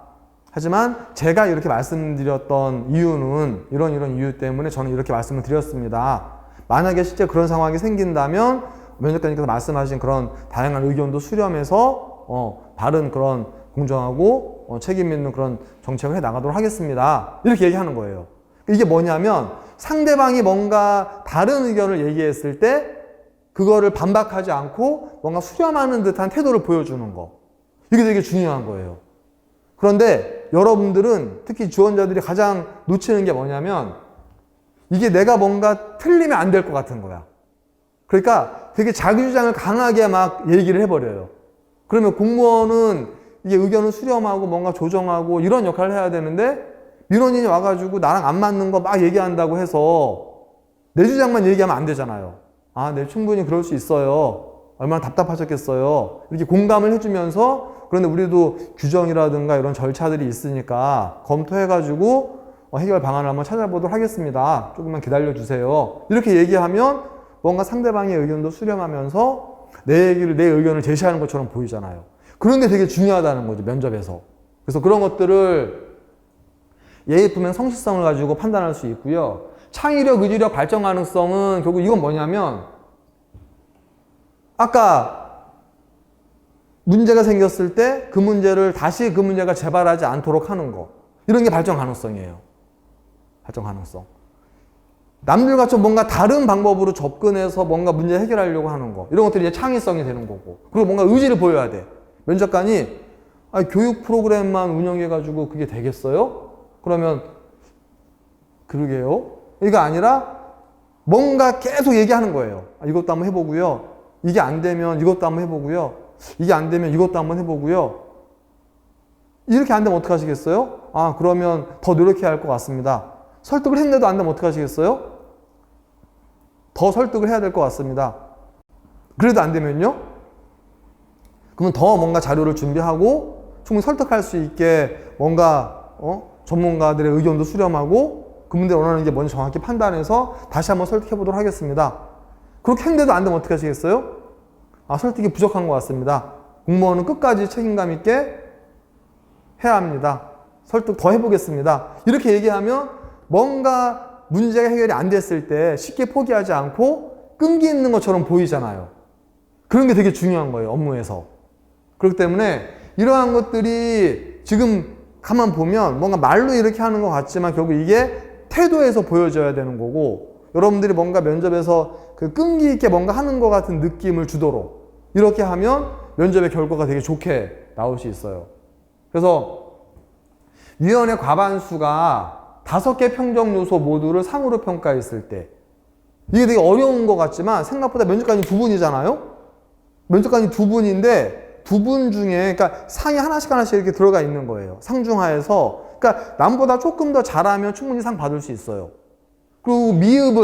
하지만 제가 이렇게 말씀드렸던 이유는 이런 이유 때문에 저는 이렇게 말씀을 드렸습니다. 만약에 실제 그런 상황이 생긴다면 면접관님께서 말씀하신 그런 다양한 의견도 수렴해서 바른 그런 공정하고 책임 있는 그런 정책을 해 나가도록 하겠습니다. 이렇게 얘기하는 거예요. 이게 뭐냐면 상대방이 뭔가 다른 의견을 얘기했을 때 그거를 반박하지 않고 뭔가 수렴하는 듯한 태도를 보여주는 거. 이게 되게 중요한 거예요. 그런데 여러분들은 특히 지원자들이 가장 놓치는 게 뭐냐면 이게 내가 뭔가 틀리면 안 될 것 같은 거야. 그러니까 되게 자기 주장을 강하게 막 얘기를 해버려요. 그러면 공무원은 이게 의견을 수렴하고 뭔가 조정하고 이런 역할을 해야 되는데 민원인이 와가지고 나랑 안 맞는 거 막 얘기한다고 해서 내 주장만 얘기하면 안 되잖아요. 아, 네, 충분히 그럴 수 있어요. 얼마나 답답하셨겠어요. 이렇게 공감을 해주면서 그런데 우리도 규정이라든가 이런 절차들이 있으니까 검토해가지고 해결 방안을 한번 찾아보도록 하겠습니다. 조금만 기다려주세요. 이렇게 얘기하면 뭔가 상대방의 의견도 수렴하면서 내 의견을 제시하는 것처럼 보이잖아요. 그런 게 되게 중요하다는 거죠, 면접에서. 그래서 그런 것들을 예의품행 성실성을 가지고 판단할 수 있고요. 창의력, 의지력, 발전 가능성은 결국 이건 뭐냐면 아까 문제가 생겼을 때 그 문제를 다시 그 문제가 재발하지 않도록 하는 거. 이런 게 발전 가능성이에요. 발전 가능성. 남들과 뭔가 다른 방법으로 접근해서 뭔가 문제 해결하려고 하는 거. 이런 것들이 이제 창의성이 되는 거고. 그리고 뭔가 의지를 보여야 돼. 면접관이 교육 프로그램만 운영해가지고 그게 되겠어요? 그러면 그러게요. 이거 아니라 뭔가 계속 얘기하는 거예요. 이것도 한번 해보고요. 이게 안 되면 이것도 한번 해보고요. 이게 안 되면 이것도 한번 해보고요. 이렇게 안 되면 어떻게 하시겠어요? 그러면 더 노력해야 할 것 같습니다. 설득을 했는데도 안 되면 어떻게 하시겠어요? 더 설득을 해야 될 것 같습니다. 그래도 안 되면요? 그러면 더 뭔가 자료를 준비하고 충분히 설득할 수 있게 뭔가 전문가들의 의견도 수렴하고 그분들이 원하는 게 뭔지 정확히 판단해서 다시 한번 설득해 보도록 하겠습니다. 그렇게 했는데도 안 되면 어떻게 하시겠어요? 설득이 부족한 것 같습니다. 공무원은 끝까지 책임감 있게 해야 합니다. 설득 더 해보겠습니다. 이렇게 얘기하면 뭔가 문제가 해결이 안 됐을 때 쉽게 포기하지 않고 끈기 있는 것처럼 보이잖아요. 그런 게 되게 중요한 거예요, 업무에서. 그렇기 때문에 이러한 것들이 지금 가만 보면 뭔가 말로 이렇게 하는 것 같지만 결국 이게 태도에서 보여져야 되는 거고, 여러분들이 뭔가 면접에서 그 끈기 있게 뭔가 하는 것 같은 느낌을 주도록 이렇게 하면 면접의 결과가 되게 좋게 나올 수 있어요. 그래서 위원회 과반수가 5개 평정 요소 모두를 상으로 평가했을 때, 이게 되게 어려운 것 같지만 생각보다 면접관이 2분이잖아요? 면접관이 2분인데 2분 중에, 그러니까 상이 하나씩 이렇게 들어가 있는 거예요. 상중하에서. 그러니까 남보다 조금 더 잘하면 충분히 상 받을 수 있어요. 그리고 미흡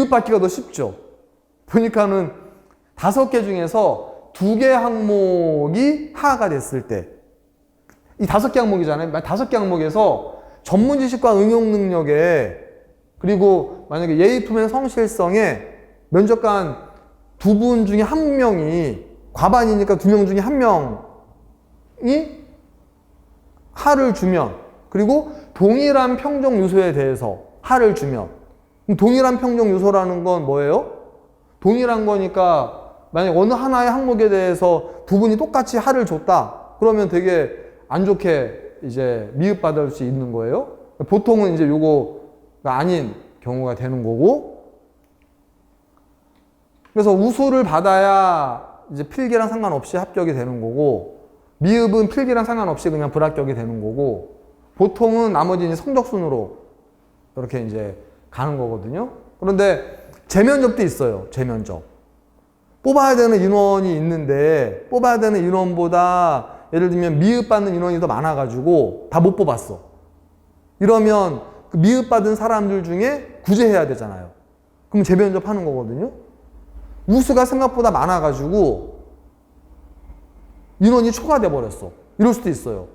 받기가 더 쉽죠. 보니까는 5개 중에서 2개 항목이 하가 됐을 때, 이 5개 항목이잖아요. 5개 항목에서 전문 지식과 응용 능력에, 그리고 만약에 예의 품행 성실성에 면접관 2분 중에 1명이, 과반이니까 2명 중에 1명이 하를 주면, 그리고 동일한 평정 요소에 대해서 하를 주면, 동일한 평정 요소라는 건 뭐예요? 동일한 거니까 만약 어느 하나의 항목에 대해서 2분이 똑같이 하를 줬다. 그러면 되게 안 좋게 이제 미흡받을 수 있는 거예요. 보통은 이제 요거가 아닌 경우가 되는 거고, 그래서 우수를 받아야 이제 필기랑 상관없이 합격이 되는 거고, 미흡은 필기랑 상관없이 그냥 불합격이 되는 거고, 보통은 나머지 이제 성적순으로 이렇게 이제 가는 거거든요. 그런데 재면접도 있어요. 재면접. 뽑아야 되는 인원이 있는데 뽑아야 되는 인원보다 예를 들면 미흡받는 인원이 더 많아가지고 다 못 뽑았어. 이러면 그 미흡받은 사람들 중에 구제해야 되잖아요. 그럼 재면접 하는 거거든요. 우수가 생각보다 많아가지고 인원이 초과돼 버렸어. 이럴 수도 있어요.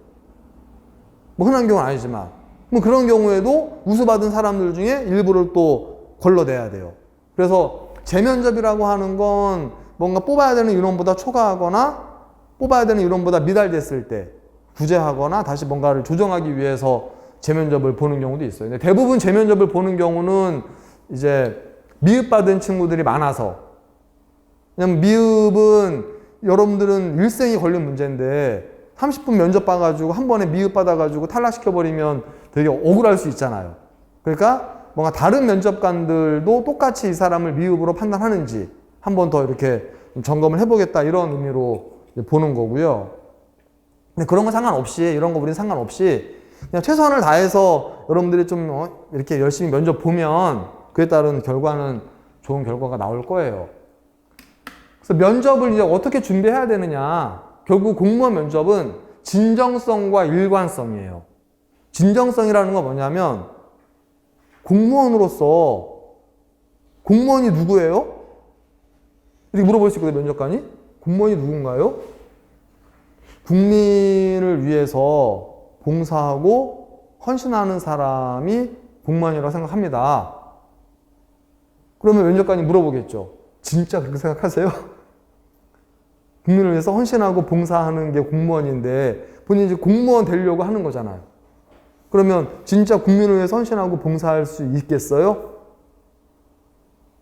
뭐 흔한 경우는 아니지만, 뭐 그런 경우에도 우수 받은 사람들 중에 일부를 또 걸러내야 돼요. 그래서 재면접이라고 하는 건 뭔가 뽑아야 되는 인원보다 초과하거나 뽑아야 되는 인원보다 미달됐을 때 구제하거나 다시 뭔가를 조정하기 위해서 재면접을 보는 경우도 있어요. 근데 대부분 재면접을 보는 경우는 이제 미흡받은 친구들이 많아서, 왜냐면 미흡은 여러분들은 일생이 걸린 문제인데 30분 면접 봐가지고 한 번에 미흡 받아가지고 탈락시켜버리면 되게 억울할 수 있잖아요. 그러니까 뭔가 다른 면접관들도 똑같이 이 사람을 미흡으로 판단하는지 한 번 더 이렇게 점검을 해보겠다, 이런 의미로 보는 거고요. 근데 그런 거 상관없이, 이런 거 우리는 상관없이 그냥 최선을 다해서 여러분들이 좀 이렇게 열심히 면접 보면 그에 따른 결과는 좋은 결과가 나올 거예요. 그래서 면접을 이제 어떻게 준비해야 되느냐. 결국 공무원 면접은 진정성과 일관성이에요. 진정성이라는 건 뭐냐면, 공무원으로서, 공무원이 누구예요? 이렇게 물어볼 수 있거든요, 면접관이. 공무원이 누군가요? 국민을 위해서 봉사하고 헌신하는 사람이 공무원이라고 생각합니다. 그러면 면접관이 물어보겠죠. 진짜 그렇게 생각하세요? 국민을 위해서 헌신하고 봉사하는 게 공무원인데 본인이 이제 공무원 되려고 하는 거잖아요. 그러면 진짜 국민을 위해서 헌신하고 봉사할 수 있겠어요?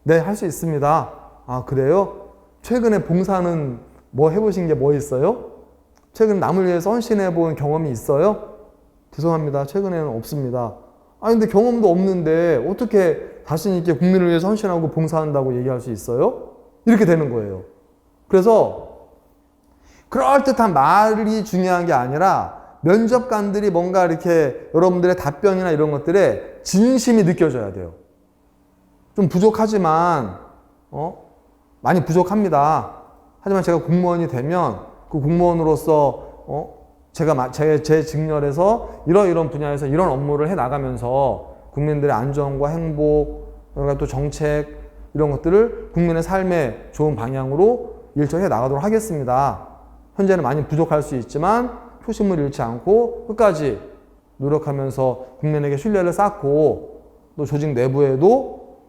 네, 할 수 있습니다. 아, 그래요? 최근에 봉사는 뭐 해보신 게 뭐 있어요? 최근 남을 위해서 헌신해 본 경험이 있어요? 죄송합니다. 최근에는 없습니다. 아니 근데 경험도 없는데 어떻게 자신 있게 국민을 위해서 헌신하고 봉사한다고 얘기할 수 있어요? 이렇게 되는 거예요. 그래서 그럴듯한 말이 중요한 게 아니라 면접관들이 뭔가 이렇게 여러분들의 답변이나 이런 것들에 진심이 느껴져야 돼요. 좀 부족하지만 많이 부족합니다. 하지만 제가 공무원이 되면 그 공무원으로서 제가 제 직렬에서 이런 분야에서 이런 업무를 해 나가면서 국민들의 안전과 행복, 또 정책 이런 것들을 국민의 삶의 좋은 방향으로 일처해 나가도록 하겠습니다. 현재는 많이 부족할 수 있지만 표심을 잃지 않고 끝까지 노력하면서 국민에게 신뢰를 쌓고 또 조직 내부에도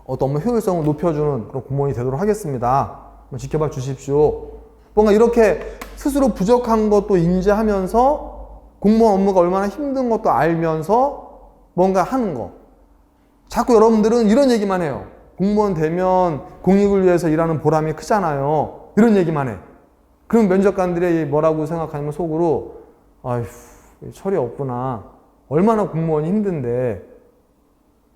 어떤 업무 효율성을 높여주는 그런 공무원이 되도록 하겠습니다. 한번 지켜봐 주십시오. 뭔가 이렇게 스스로 부족한 것도 인지하면서 공무원 업무가 얼마나 힘든 것도 알면서 뭔가 하는 거. 자꾸 여러분들은 이런 얘기만 해요. 공무원 되면 공익을 위해서 일하는 보람이 크잖아요. 이런 얘기만 해. 그럼 면접관들이 뭐라고 생각하냐면 속으로 아휴 철이 없구나. 얼마나 공무원이 힘든데.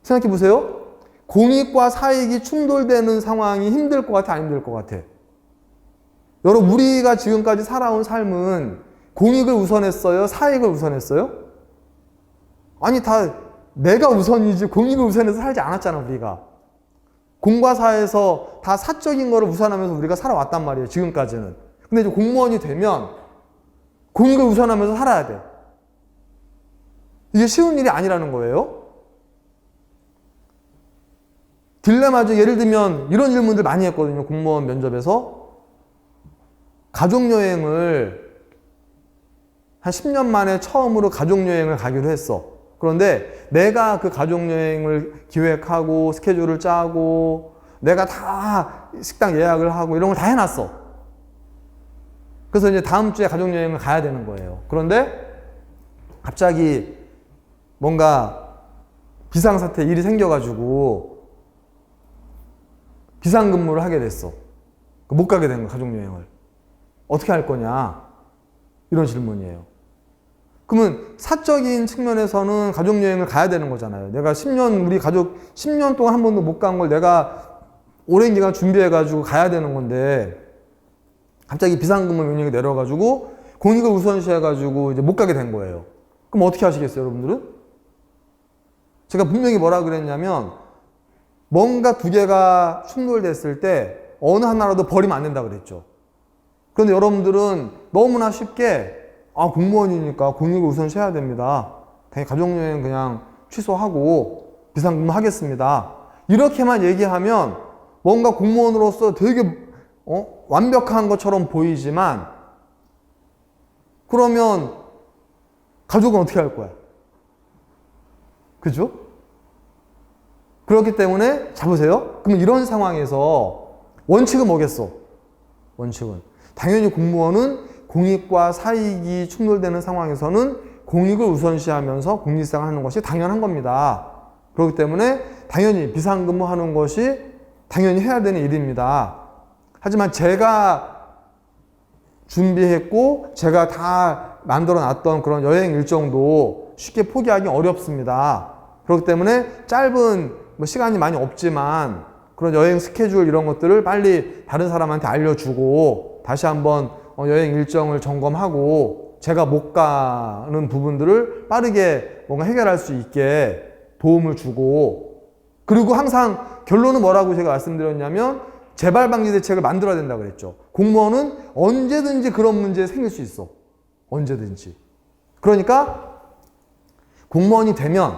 생각해 보세요. 공익과 사익이 충돌되는 상황이 힘들 것 같아, 안 힘들 것 같아? 여러분, 우리가 지금까지 살아온 삶은 공익을 우선했어요? 사익을 우선했어요? 아니, 다 내가 우선이지 공익을 우선해서 살지 않았잖아, 우리가. 공과 사에서 다 사적인 거를 우선하면서 우리가 살아왔단 말이에요, 지금까지는. 근데 이제 공무원이 되면 공익을 우선하면서 살아야 돼. 이게 쉬운 일이 아니라는 거예요. 딜레마죠. 예를 들면 이런 질문들 많이 했거든요. 공무원 면접에서. 가족여행을 한 10년 만에 처음으로 가족여행을 가기로 했어. 그런데 내가 그 가족여행을 기획하고 스케줄을 짜고 내가 다 식당 예약을 하고 이런 걸 다 해놨어. 그래서 이제 다음 주에 가족여행을 가야 되는 거예요. 그런데 갑자기 뭔가 비상사태 일이 생겨가지고 비상근무를 하게 됐어. 못 가게 된 거야, 가족여행을. 어떻게 할 거냐? 이런 질문이에요. 그러면 사적인 측면에서는 가족여행을 가야 되는 거잖아요. 내가 10년, 우리 가족 10년 동안 한 번도 못 간 걸 내가 오랜 기간 준비해가지고 가야 되는 건데 갑자기 비상근무 명령이 내려가지고 공익을 우선시해가지고 이제 못 가게 된 거예요. 그럼 어떻게 하시겠어요, 여러분들은? 제가 분명히 뭐라 그랬냐면 뭔가 두 개가 충돌됐을 때 어느 하나라도 버리면 안 된다 그랬죠. 그런데 여러분들은 너무나 쉽게 공무원이니까 공익을 우선시해야 됩니다. 당연히 가족여행 그냥 취소하고 비상근무 하겠습니다. 이렇게만 얘기하면 뭔가 공무원으로서 되게 완벽한 것처럼 보이지만 그러면 가족은 어떻게 할 거야? 그죠? 그렇기 때문에 자 보세요. 그럼 이런 상황에서 원칙은 뭐겠어? 원칙은 당연히 공무원은 공익과 사익이 충돌되는 상황에서는 공익을 우선시하면서 공익생활을 하는 것이 당연한 겁니다. 그렇기 때문에 당연히 비상근무하는 것이 당연히 해야 되는 일입니다. 하지만 제가 준비했고 제가 다 만들어 놨던 그런 여행 일정도 쉽게 포기하기 어렵습니다. 그렇기 때문에 짧은 시간이 많이 없지만 그런 여행 스케줄 이런 것들을 빨리 다른 사람한테 알려주고 다시 한번 여행 일정을 점검하고 제가 못 가는 부분들을 빠르게 뭔가 해결할 수 있게 도움을 주고 그리고 항상 결론은 뭐라고 제가 말씀드렸냐면 재발 방지 대책을 만들어야 된다고 그랬죠. 공무원은 언제든지 그런 문제 생길 수 있어. 언제든지. 그러니까 공무원이 되면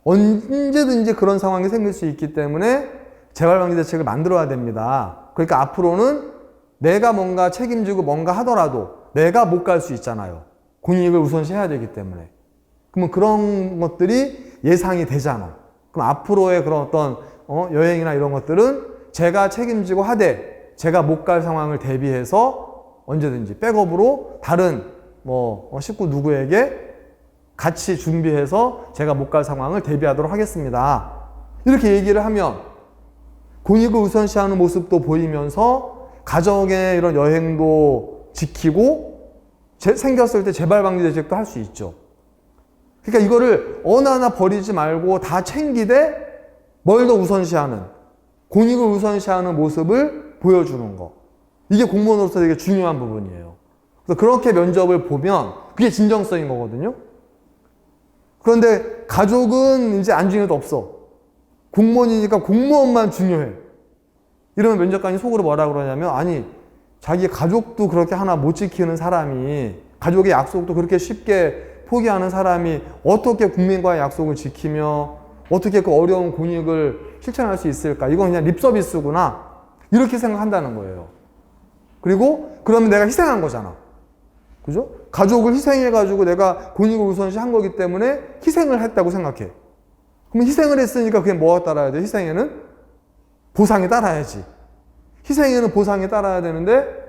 언제든지 그런 상황이 생길 수 있기 때문에 재발 방지 대책을 만들어야 됩니다. 그러니까 앞으로는 내가 뭔가 책임지고 뭔가 하더라도 내가 못 갈 수 있잖아요. 공익을 우선시해야 되기 때문에. 그러면 그런 것들이 예상이 되잖아. 그럼 앞으로의 그런 어떤 여행이나 이런 것들은 제가 책임지고 하되 제가 못 갈 상황을 대비해서 언제든지 백업으로 다른 식구 누구에게 같이 준비해서 제가 못 갈 상황을 대비하도록 하겠습니다. 이렇게 얘기를 하면 공익을 우선시하는 모습도 보이면서 가정의 이런 여행도 지키고 생겼을 때 재발 방지 대책도 할 수 있죠. 그러니까 이거를 어느 하나 버리지 말고 다 챙기되 뭘 더 우선시하는, 공익을 우선시하는 모습을 보여주는 거. 이게 공무원으로서 되게 중요한 부분이에요. 그래서 그렇게 면접을 보면 그게 진정성인 거거든요. 그런데 가족은 이제 안중에도 없어. 공무원이니까 공무원만 중요해. 이러면 면접관이 속으로 뭐라 그러냐면, 아니, 자기 가족도 그렇게 하나 못 지키는 사람이, 가족의 약속도 그렇게 쉽게 포기하는 사람이 어떻게 국민과의 약속을 지키며 어떻게 그 어려운 공익을 실천할 수 있을까? 이건 그냥 립서비스구나. 이렇게 생각한다는 거예요. 그리고 그러면 내가 희생한 거잖아. 그죠? 가족을 희생해가지고 내가 공익을 우선시 한 거기 때문에 희생을 했다고 생각해. 그럼 희생을 했으니까 그게 뭐가 따라야 돼? 희생에는 보상이 따라야지. 희생에는 보상이 따라야 되는데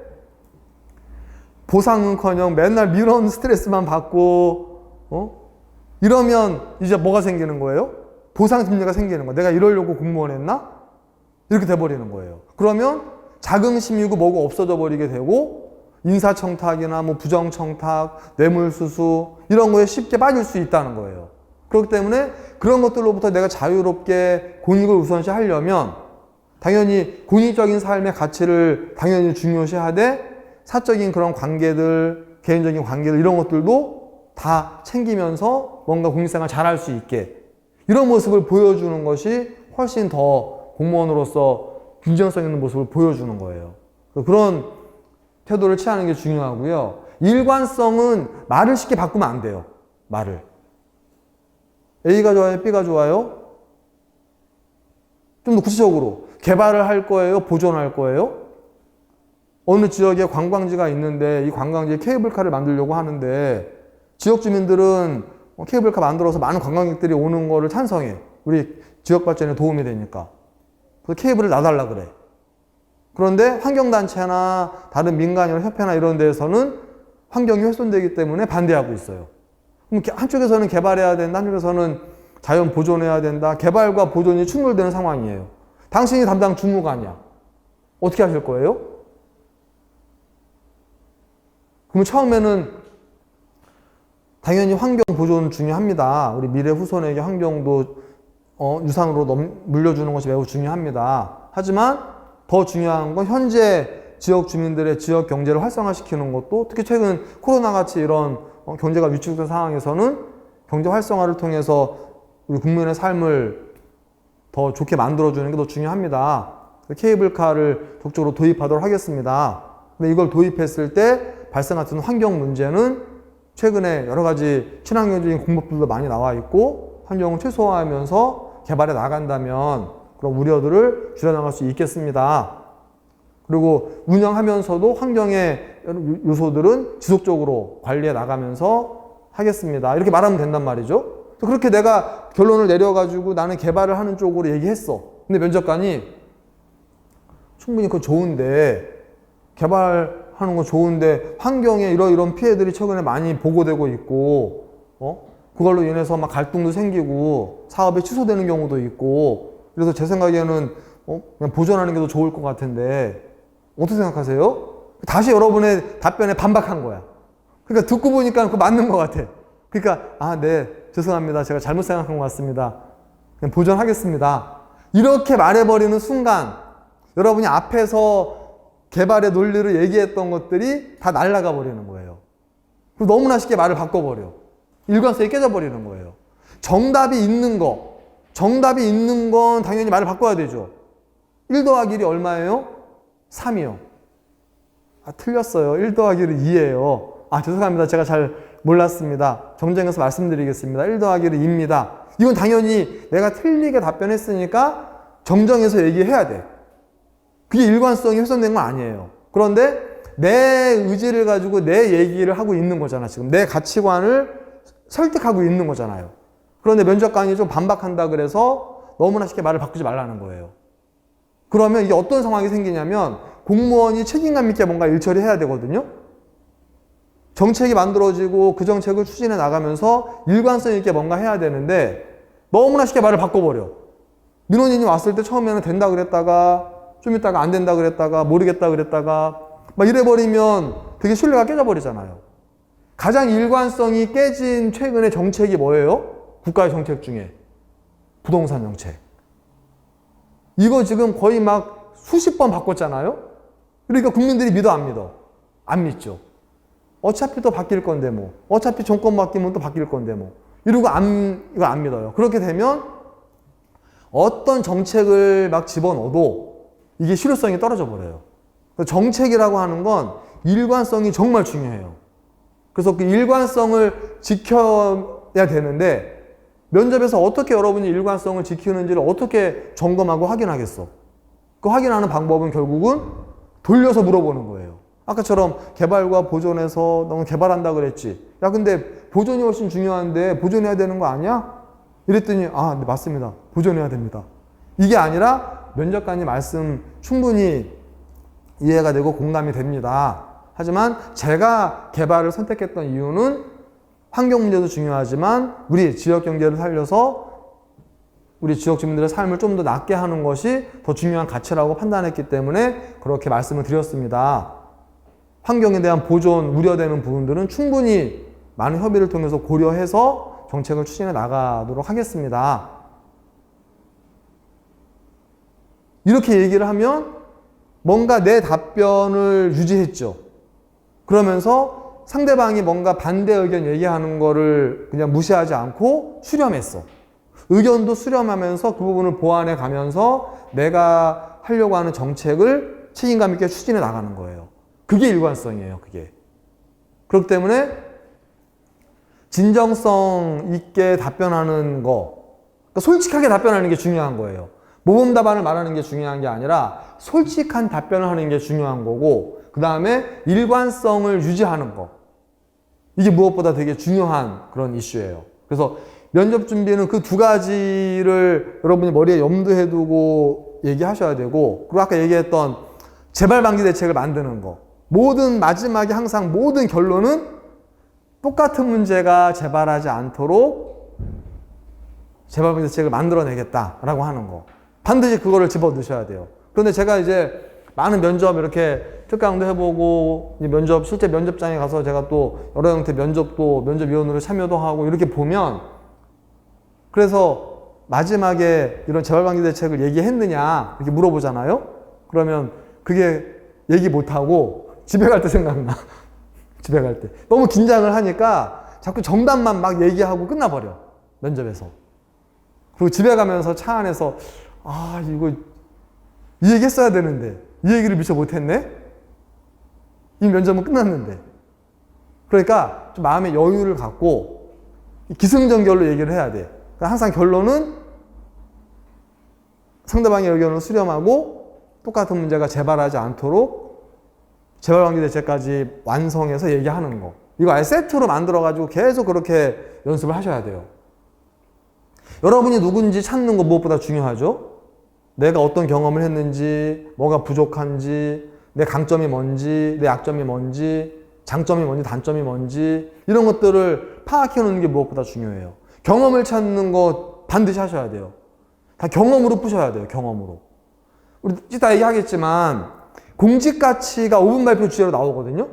보상은커녕 맨날 이런 스트레스만 받고 이러면 이제 뭐가 생기는 거예요? 보상 심리가 생기는 거예요. 내가 이러려고 공무원 했나? 이렇게 돼버리는 거예요. 그러면 자긍심이고 뭐고 없어져 버리게 되고 인사청탁이나 뭐 부정청탁, 뇌물수수 이런 거에 쉽게 빠질 수 있다는 거예요. 그렇기 때문에 그런 것들로부터 내가 자유롭게 공익을 우선시 하려면 당연히 공익적인 삶의 가치를 당연히 중요시하되 사적인 그런 관계들, 개인적인 관계들 이런 것들도 다 챙기면서 뭔가 공익생활 잘할 수 있게 이런 모습을 보여주는 것이 훨씬 더 공무원으로서 균형성 있는 모습을 보여주는 거예요. 그런 태도를 취하는 게 중요하고요. 일관성은 말을 쉽게 바꾸면 안 돼요. 말을. A가 좋아요? B가 좋아요? 좀 더 구체적으로 개발을 할 거예요? 보존할 거예요? 어느 지역에 관광지가 있는데 이 관광지에 케이블카를 만들려고 하는데 지역 주민들은 케이블카 만들어서 많은 관광객들이 오는 거를 찬성해. 우리 지역 발전에 도움이 되니까. 그래서 케이블을 놔달라 그래. 그런데 환경단체나 다른 민간이나 협회나 이런 데에서는 환경이 훼손되기 때문에 반대하고 있어요. 그럼 한쪽에서는 개발해야 된다, 한쪽에서는 자연 보존해야 된다. 개발과 보존이 충돌되는 상황이에요. 당신이 담당 주무관이야. 어떻게 하실 거예요? 그럼 처음에는 당연히 환경 보존 중요합니다. 우리 미래 후손에게 환경도 유산으로 물려주는 것이 매우 중요합니다. 하지만 더 중요한 건 현재 지역 주민들의 지역 경제를 활성화시키는 것도 특히 최근 코로나같이 이런 경제가 위축된 상황에서는 경제 활성화를 통해서 우리 국민의 삶을 더 좋게 만들어주는 게 더 중요합니다. 케이블카를 적극적으로 도입하도록 하겠습니다. 근데 이걸 도입했을 때 발생하는 환경 문제는 최근에 여러 가지 친환경적인 공법들도 많이 나와 있고 환경을 최소화하면서 개발해 나간다면 그런 우려들을 줄여나갈 수 있겠습니다. 그리고 운영하면서도 환경의 요소들은 지속적으로 관리해 나가면서 하겠습니다. 이렇게 말하면 된단 말이죠. 그렇게 내가 결론을 내려가지고 나는 개발을 하는 쪽으로 얘기했어. 근데 면접관이 충분히 그거 좋은데 개발하는 거 좋은데 환경에 이런 피해들이 최근에 많이 보고되고 있고 그걸로 인해서 막 갈등도 생기고 사업이 취소되는 경우도 있고 그래서 제 생각에는 그냥 보존하는 게 더 좋을 것 같은데 어떻게 생각하세요? 다시 여러분의 답변에 반박한 거야. 그러니까 듣고 보니까 그거 맞는 것 같아. 그러니까 네, 죄송합니다. 제가 잘못 생각한 것 같습니다. 그냥 보존하겠습니다. 이렇게 말해버리는 순간 여러분이 앞에서 개발의 논리를 얘기했던 것들이 다 날아가 버리는 거예요. 그리고 너무나 쉽게 말을 바꿔버려. 일관성이 깨져버리는 거예요. 정답이 있는 건 당연히 말을 바꿔야 되죠. 1 더하기 1이 얼마예요? 3이요. 틀렸어요. 1 더하기 1은 2예요. 죄송합니다. 제가 잘 몰랐습니다. 정정해서 말씀드리겠습니다. 1 더하기 1은 2입니다. 이건 당연히 내가 틀리게 답변했으니까 정정해서 얘기해야 돼. 그게 일관성이 훼손된 건 아니에요. 그런데 내 의지를 가지고 내 얘기를 하고 있는 거잖아. 지금 내 가치관을 설득하고 있는 거잖아요. 그런데 면접관이 좀 반박한다 그래서 너무나 쉽게 말을 바꾸지 말라는 거예요. 그러면 이게 어떤 상황이 생기냐면 공무원이 책임감 있게 뭔가 일 처리해야 되거든요. 정책이 만들어지고 그 정책을 추진해 나가면서 일관성 있게 뭔가 해야 되는데 너무나 쉽게 말을 바꿔버려. 민원인이 왔을 때 처음에는 된다 그랬다가 좀 있다가 안 된다 그랬다가 모르겠다 그랬다가 막 이래버리면 되게 신뢰가 깨져버리잖아요. 가장 일관성이 깨진 최근의 정책이 뭐예요? 국가의 정책 중에 부동산 정책. 이거 지금 거의 막 수십 번 바꿨잖아요? 그러니까 국민들이 믿어, 안 믿어? 안 믿죠. 어차피 또 바뀔 건데 뭐. 어차피 정권 바뀌면 또 바뀔 건데 뭐. 이거 안 믿어요. 그렇게 되면 어떤 정책을 막 집어넣어도 이게 실효성이 떨어져 버려요. 정책이라고 하는 건 일관성이 정말 중요해요. 그래서 그 일관성을 지켜야 되는데 면접에서 어떻게 여러분이 일관성을 지키는지를 어떻게 점검하고 확인하겠어? 그 확인하는 방법은 결국은 돌려서 물어보는 거예요. 아까처럼 개발과 보존해서 너무 개발한다 그랬지. 야, 근데 보존이 훨씬 중요한데 보존해야 되는 거 아니야? 이랬더니 네, 맞습니다. 보존해야 됩니다. 이게 아니라 면접관님 말씀 충분히 이해가 되고 공감이 됩니다. 하지만 제가 개발을 선택했던 이유는 환경 문제도 중요하지만 우리 지역 경제를 살려서 우리 지역 주민들의 삶을 좀 더 낫게 하는 것이 더 중요한 가치라고 판단했기 때문에 그렇게 말씀을 드렸습니다. 환경에 대한 보존, 우려되는 부분들은 충분히 많은 협의를 통해서 고려해서 정책을 추진해 나가도록 하겠습니다. 이렇게 얘기를 하면 뭔가 내 답변을 유지했죠. 그러면서 상대방이 뭔가 반대 의견 얘기하는 거를 그냥 무시하지 않고 수렴했어. 의견도 수렴하면서 그 부분을 보완해 가면서 내가 하려고 하는 정책을 책임감 있게 추진해 나가는 거예요. 그게 일관성이에요, 그게. 그렇기 때문에 진정성 있게 답변하는 거, 그러니까 솔직하게 답변하는 게 중요한 거예요. 모범 답안을 말하는 게 중요한 게 아니라 솔직한 답변을 하는 게 중요한 거고, 그 다음에 일관성을 유지하는 거. 이게 무엇보다 되게 중요한 그런 이슈예요. 그래서 면접 준비는 그 두 가지를 여러분이 머리에 염두에 두고 얘기하셔야 되고, 그리고 아까 얘기했던 재발 방지 대책을 만드는 거. 마지막에 항상 모든 결론은 똑같은 문제가 재발하지 않도록 재발 방지 대책을 만들어내겠다라고 하는 거. 반드시 그거를 집어 넣으셔야 돼요. 그런데 제가 이제 많은 면접 이렇게 특강도 해보고 실제 면접장에 가서 제가 또 여러 형태 면접위원으로 참여도 하고 이렇게 보면, 그래서 마지막에 이런 재발방지 대책을 얘기했느냐 이렇게 물어보잖아요. 그러면 그게 얘기 못하고 집에 갈 때 생각나. 집에 갈 때 너무 긴장을 하니까 자꾸 정답만 막 얘기하고 끝나버려, 면접에서. 그리고 집에 가면서 차 안에서 이거 이 얘기 했어야 되는데 이 얘기를 미처 못했네? 이 면접은 끝났는데. 그러니까 좀 마음의 여유를 갖고 기승전결로 얘기를 해야 돼. 그러니까 항상 결론은 상대방의 의견을 수렴하고 똑같은 문제가 재발하지 않도록 재발방지 대책까지 완성해서 얘기하는 거. 이거 아예 세트로 만들어가지고 계속 그렇게 연습을 하셔야 돼요. 여러분이 누군지 찾는 거 무엇보다 중요하죠? 내가 어떤 경험을 했는지, 뭐가 부족한지, 내 강점이 뭔지, 내 약점이 뭔지, 장점이 뭔지, 단점이 뭔지, 이런 것들을 파악해 놓는 게 무엇보다 중요해요. 경험을 찾는 거 반드시 하셔야 돼요. 다 경험으로 푸셔야 돼요, 경험으로. 우리 이따 얘기하겠지만, 공직 가치가 5분 발표 주제로 나오거든요?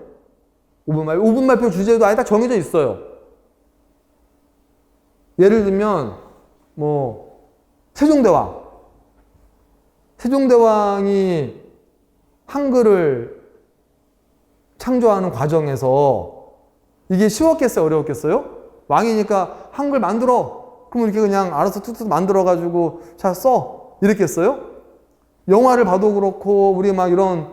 5분 발표 주제도 아예 딱 정해져 있어요. 예를 들면, 세종대왕이 한글을 창조하는 과정에서 이게 쉬웠겠어요? 어려웠겠어요? 왕이니까 한글 만들어! 그럼 이렇게 그냥 알아서 툭툭 만들어가지고 자, 써! 이랬겠어요? 영화를 봐도 그렇고, 우리 막 이런,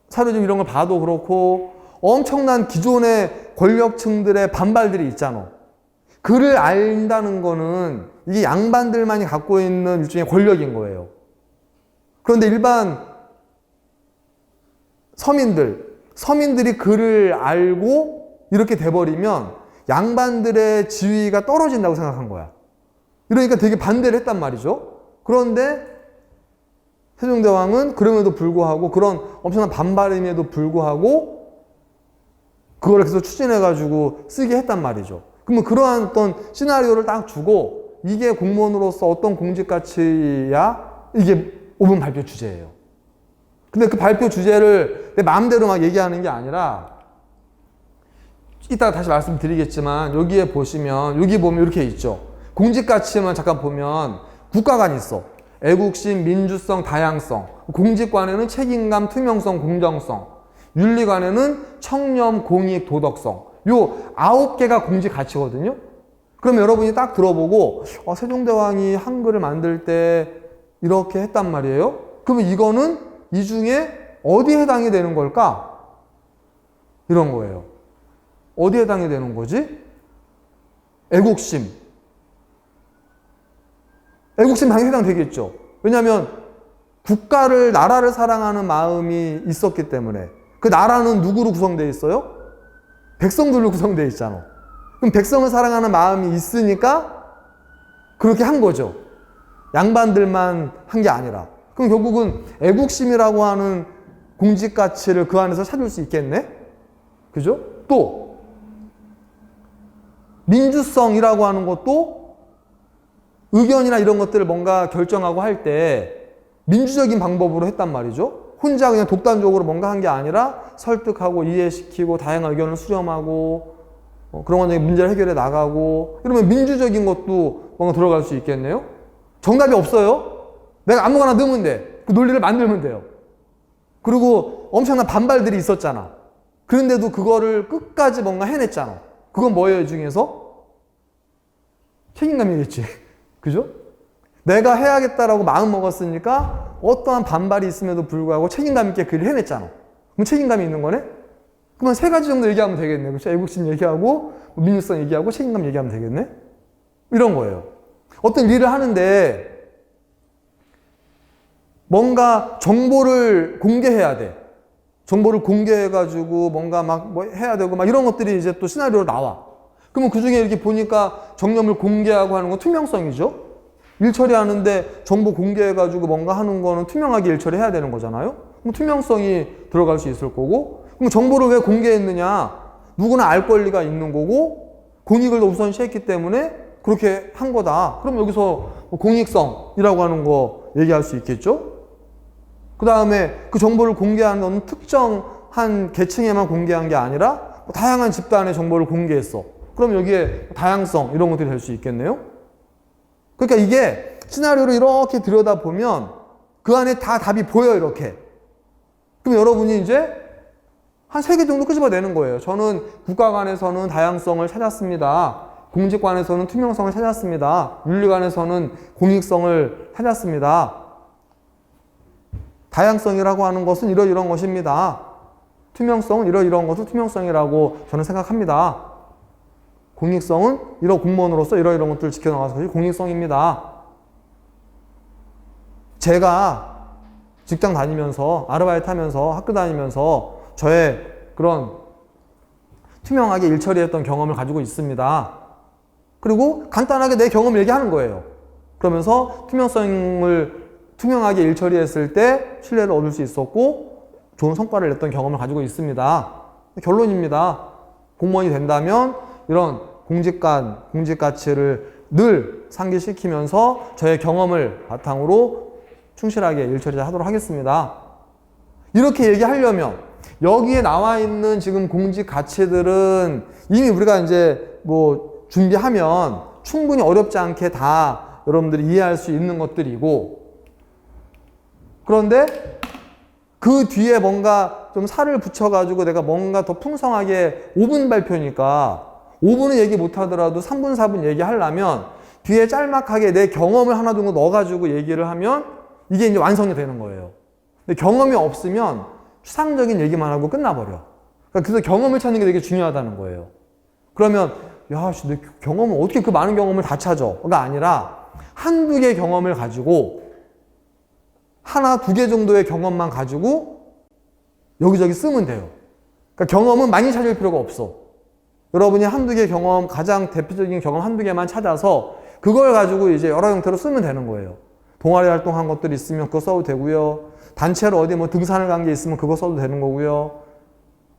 사료집 이런 걸 봐도 그렇고, 엄청난 기존의 권력층들의 반발들이 있잖아. 글을 안다는 거는 이게 양반들만이 갖고 있는 일종의 권력인 거예요. 그런데 일반 서민들이 글을 알고 이렇게 돼버리면 양반들의 지위가 떨어진다고 생각한 거야. 이러니까 되게 반대를 했단 말이죠. 그런데 세종대왕은 그럼에도 불구하고, 그런 엄청난 반발임에도 불구하고 그걸 계속 추진해가지고 쓰게 했단 말이죠. 그러면 그러한 어떤 시나리오를 딱 주고, 이게 공무원으로서 어떤 공직가치야? 이게 5분 발표 주제예요. 근데 그 발표 주제를 내 마음대로 막 얘기하는 게 아니라 이따가 다시 말씀드리겠지만 여기에 보시면 여기 보면 이렇게 있죠. 공직가치만 잠깐 보면 국가관이 있어. 애국심, 민주성, 다양성. 공직관에는 책임감, 투명성, 공정성. 윤리관에는 청렴, 공익, 도덕성. 요 9개가 공직가치거든요. 그럼 여러분이 딱 들어보고 세종대왕이 한글을 만들 때 이렇게 했단 말이에요. 그러면 이거는 이 중에 어디에 해당이 되는 걸까? 이런 거예요. 어디에 해당이 되는 거지? 애국심. 애국심 당연히 해당되겠죠. 왜냐하면 국가를, 나라를 사랑하는 마음이 있었기 때문에. 그 나라는 누구로 구성되어 있어요? 백성들로 구성되어 있잖아. 그럼 백성을 사랑하는 마음이 있으니까 그렇게 한 거죠. 양반들만 한 게 아니라. 그럼 결국은 애국심이라고 하는 공직가치를 그 안에서 찾을 수 있겠네? 그죠? 또 민주성이라고 하는 것도 의견이나 이런 것들을 뭔가 결정하고 할 때 민주적인 방법으로 했단 말이죠. 혼자 그냥 독단적으로 뭔가 한 게 아니라 설득하고 이해시키고 다양한 의견을 수렴하고 그런 건 문제를 해결해 나가고 이러면 민주적인 것도 뭔가 들어갈 수 있겠네요. 정답이 없어요. 내가 아무거나 넣으면 돼. 그 논리를 만들면 돼요. 그리고 엄청난 반발들이 있었잖아. 그런데도 그거를 끝까지 뭔가 해냈잖아. 그건 뭐예요, 이 중에서? 책임감이겠지. 그죠? 내가 해야겠다라고 마음 먹었으니까 어떠한 반발이 있음에도 불구하고 책임감 있게 그 일을 해냈잖아. 그럼 책임감이 있는 거네? 그러면 3가지 정도 얘기하면 되겠네. 그렇죠? 애국심 얘기하고, 민주성 얘기하고, 책임감 얘기하면 되겠네? 이런 거예요. 어떤 일을 하는데 뭔가 정보를 공개해야 돼. 정보를 공개해가지고 뭔가 막 뭐 해야 되고 막 이런 것들이 이제 또 시나리오로 나와. 그러면 그 중에 이렇게 보니까 정념을 공개하고 하는 건 투명성이죠? 일 처리하는데 정보 공개해가지고 뭔가 하는 거는 투명하게 일 처리해야 되는 거잖아요? 그럼 투명성이 들어갈 수 있을 거고, 그럼 정보를 왜 공개했느냐? 누구나 알 권리가 있는 거고, 공익을 우선시했기 때문에 그렇게 한 거다. 그럼 여기서 공익성이라고 하는 거 얘기할 수 있겠죠? 그 다음에 그 정보를 공개하는 건 특정한 계층에만 공개한 게 아니라 다양한 집단의 정보를 공개했어. 그럼 여기에 다양성 이런 것들이 될 수 있겠네요? 그러니까 이게 시나리오를 이렇게 들여다보면 그 안에 다 답이 보여, 이렇게. 그럼 여러분이 이제 한 3개 정도 끄집어내는 거예요. 저는 국가관에서는 다양성을 찾았습니다. 공직관에서는 투명성을 찾았습니다. 윤리관에서는 공익성을 찾았습니다. 다양성이라고 하는 것은 이러이러한 것입니다. 투명성은 이러이러한 것을 투명성이라고 저는 생각합니다. 공익성은 공무원으로서 이러이러한 것들을 지켜나가서 것이 공익성입니다. 제가 직장 다니면서, 아르바이트 하면서, 학교 다니면서 저의 그런 투명하게 일 처리했던 경험을 가지고 있습니다. 그리고 간단하게 내 경험을 얘기하는 거예요. 그러면서 투명하게 일 처리했을 때 신뢰를 얻을 수 있었고 좋은 성과를 냈던 경험을 가지고 있습니다. 결론입니다. 공무원이 된다면 이런 공직가치를 늘 상기시키면서 저의 경험을 바탕으로 충실하게 일 처리를 하도록 하겠습니다. 이렇게 얘기하려면 여기에 나와 있는 지금 공직가치들은 이미 우리가 이제 뭐 준비하면 충분히 어렵지 않게 다 여러분들이 이해할 수 있는 것들이고, 그런데 그 뒤에 뭔가 좀 살을 붙여가지고 내가 뭔가 더 풍성하게 5분 발표니까 5분은 얘기 못하더라도 3분, 4분 얘기하려면 뒤에 짤막하게 내 경험을 하나 정도 넣어가지고 얘기를 하면 이게 이제 완성이 되는 거예요. 근데 경험이 없으면 추상적인 얘기만 하고 끝나버려. 그래서 경험을 찾는 게 되게 중요하다는 거예요. 그러면 야, 내 경험은 어떻게 그 많은 경험을 다 찾아?가 아니라 한두 개 경험을 가지고 하나, 2개 정도의 경험만 가지고 여기저기 쓰면 돼요. 그러니까 경험은 많이 찾을 필요가 없어. 여러분이 한두 개 경험, 가장 대표적인 경험 한두 개만 찾아서 그걸 가지고 이제 여러 형태로 쓰면 되는 거예요. 동아리 활동한 것들이 있으면 그거 써도 되고요. 단체로 어디 뭐 등산을 간 게 있으면 그거 써도 되는 거고요.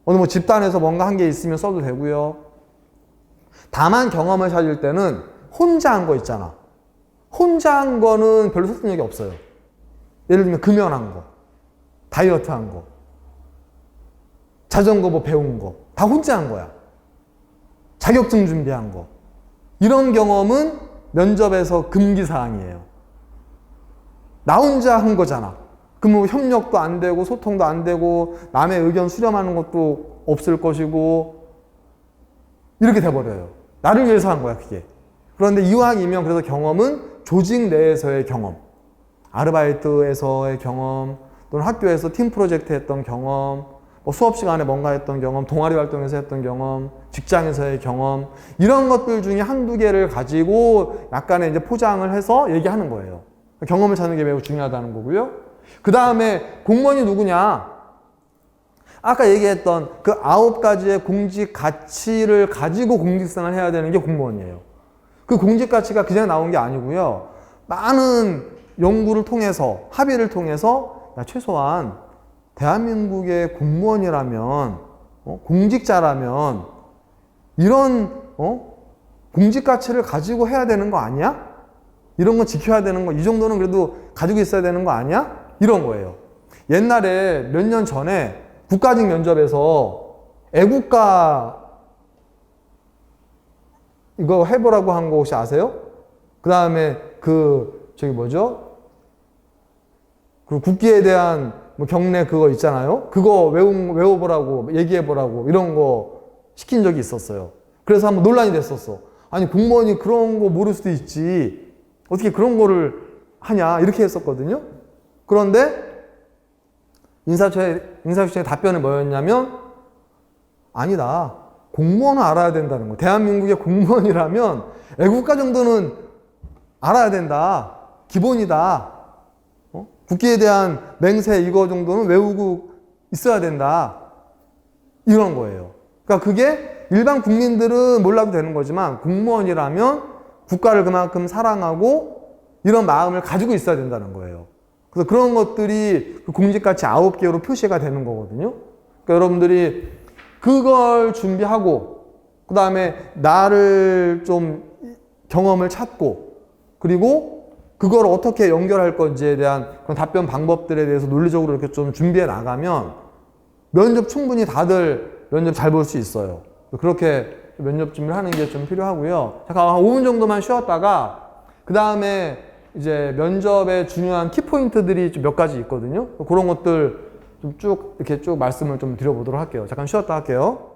어느 뭐 집단에서 뭔가 한 게 있으면 써도 되고요. 다만 경험을 찾을 때는 혼자 한 거 있잖아. 혼자 한 거는 별로 설득력이 없어요. 예를 들면 금연한 거, 다이어트 한 거, 자전거 뭐 배운 거, 다 혼자 한 거야. 자격증 준비한 거. 이런 경험은 면접에서 금기사항이에요. 나 혼자 한 거잖아. 그럼 뭐 협력도 안 되고 소통도 안 되고 남의 의견 수렴하는 것도 없을 것이고 이렇게 돼버려요. 나를 위해서 한 거야, 그게. 그런데 이왕이면 그래서 경험은 조직 내에서의 경험, 아르바이트에서의 경험, 또는 학교에서 팀 프로젝트 했던 경험, 뭐 수업 시간에 뭔가 했던 경험, 동아리 활동에서 했던 경험, 직장에서의 경험, 이런 것들 중에 한두 개를 가지고 약간의 이제 포장을 해서 얘기하는 거예요. 경험을 찾는 게 매우 중요하다는 거고요. 그 다음에 공무원이 누구냐? 아까 얘기했던 그 9가지의 공직 가치를 가지고 공직생활을 해야 되는 게 공무원이에요. 그 공직 가치가 그냥 나온 게 아니고요. 많은 연구를 통해서, 합의를 통해서 최소한 대한민국의 공무원이라면, 공직자라면 이런 공직 가치를 가지고 해야 되는 거 아니야? 이런 거 지켜야 되는 거, 이 정도는 그래도 가지고 있어야 되는 거 아니야? 이런 거예요. 옛날에 몇 년 전에 국가직 면접에서 애국가 이거 해보라고 한 거 혹시 아세요? 그 다음에 저기 뭐죠? 그 국기에 대한 뭐 경례 그거 있잖아요. 그거 외워보라고, 얘기해보라고 이런 거 시킨 적이 있었어요. 그래서 한번 논란이 됐었어. 아니 공무원이 그런 거 모를 수도 있지. 어떻게 그런 거를 하냐 이렇게 했었거든요. 그런데 인사추천의 답변은 뭐였냐면 아니다. 공무원은 알아야 된다는 거. 대한민국의 공무원이라면 애국가 정도는 알아야 된다. 기본이다. 국기에 대한 맹세 이거 정도는 외우고 있어야 된다. 이런 거예요. 그러니까 그게 일반 국민들은 몰라도 되는 거지만 공무원이라면 국가를 그만큼 사랑하고 이런 마음을 가지고 있어야 된다는 거예요. 그래서 그런 것들이 공직가치 9개로 표시가 되는 거거든요. 그러니까 여러분들이 그걸 준비하고 그 다음에 나를 좀 경험을 찾고 그리고 그걸 어떻게 연결할 건지에 대한 그런 답변 방법들에 대해서 논리적으로 이렇게 좀 준비해 나가면 면접 충분히 다들 면접 잘 볼 수 있어요. 그렇게 면접 준비를 하는 게 좀 필요하고요. 잠깐 한 5분 정도만 쉬었다가 그 다음에 이제 면접에 중요한 키포인트들이 좀 몇 가지 있거든요. 그런 것들 좀 쭉 이렇게 쭉 말씀을 좀 드려보도록 할게요. 잠깐 쉬었다 할게요.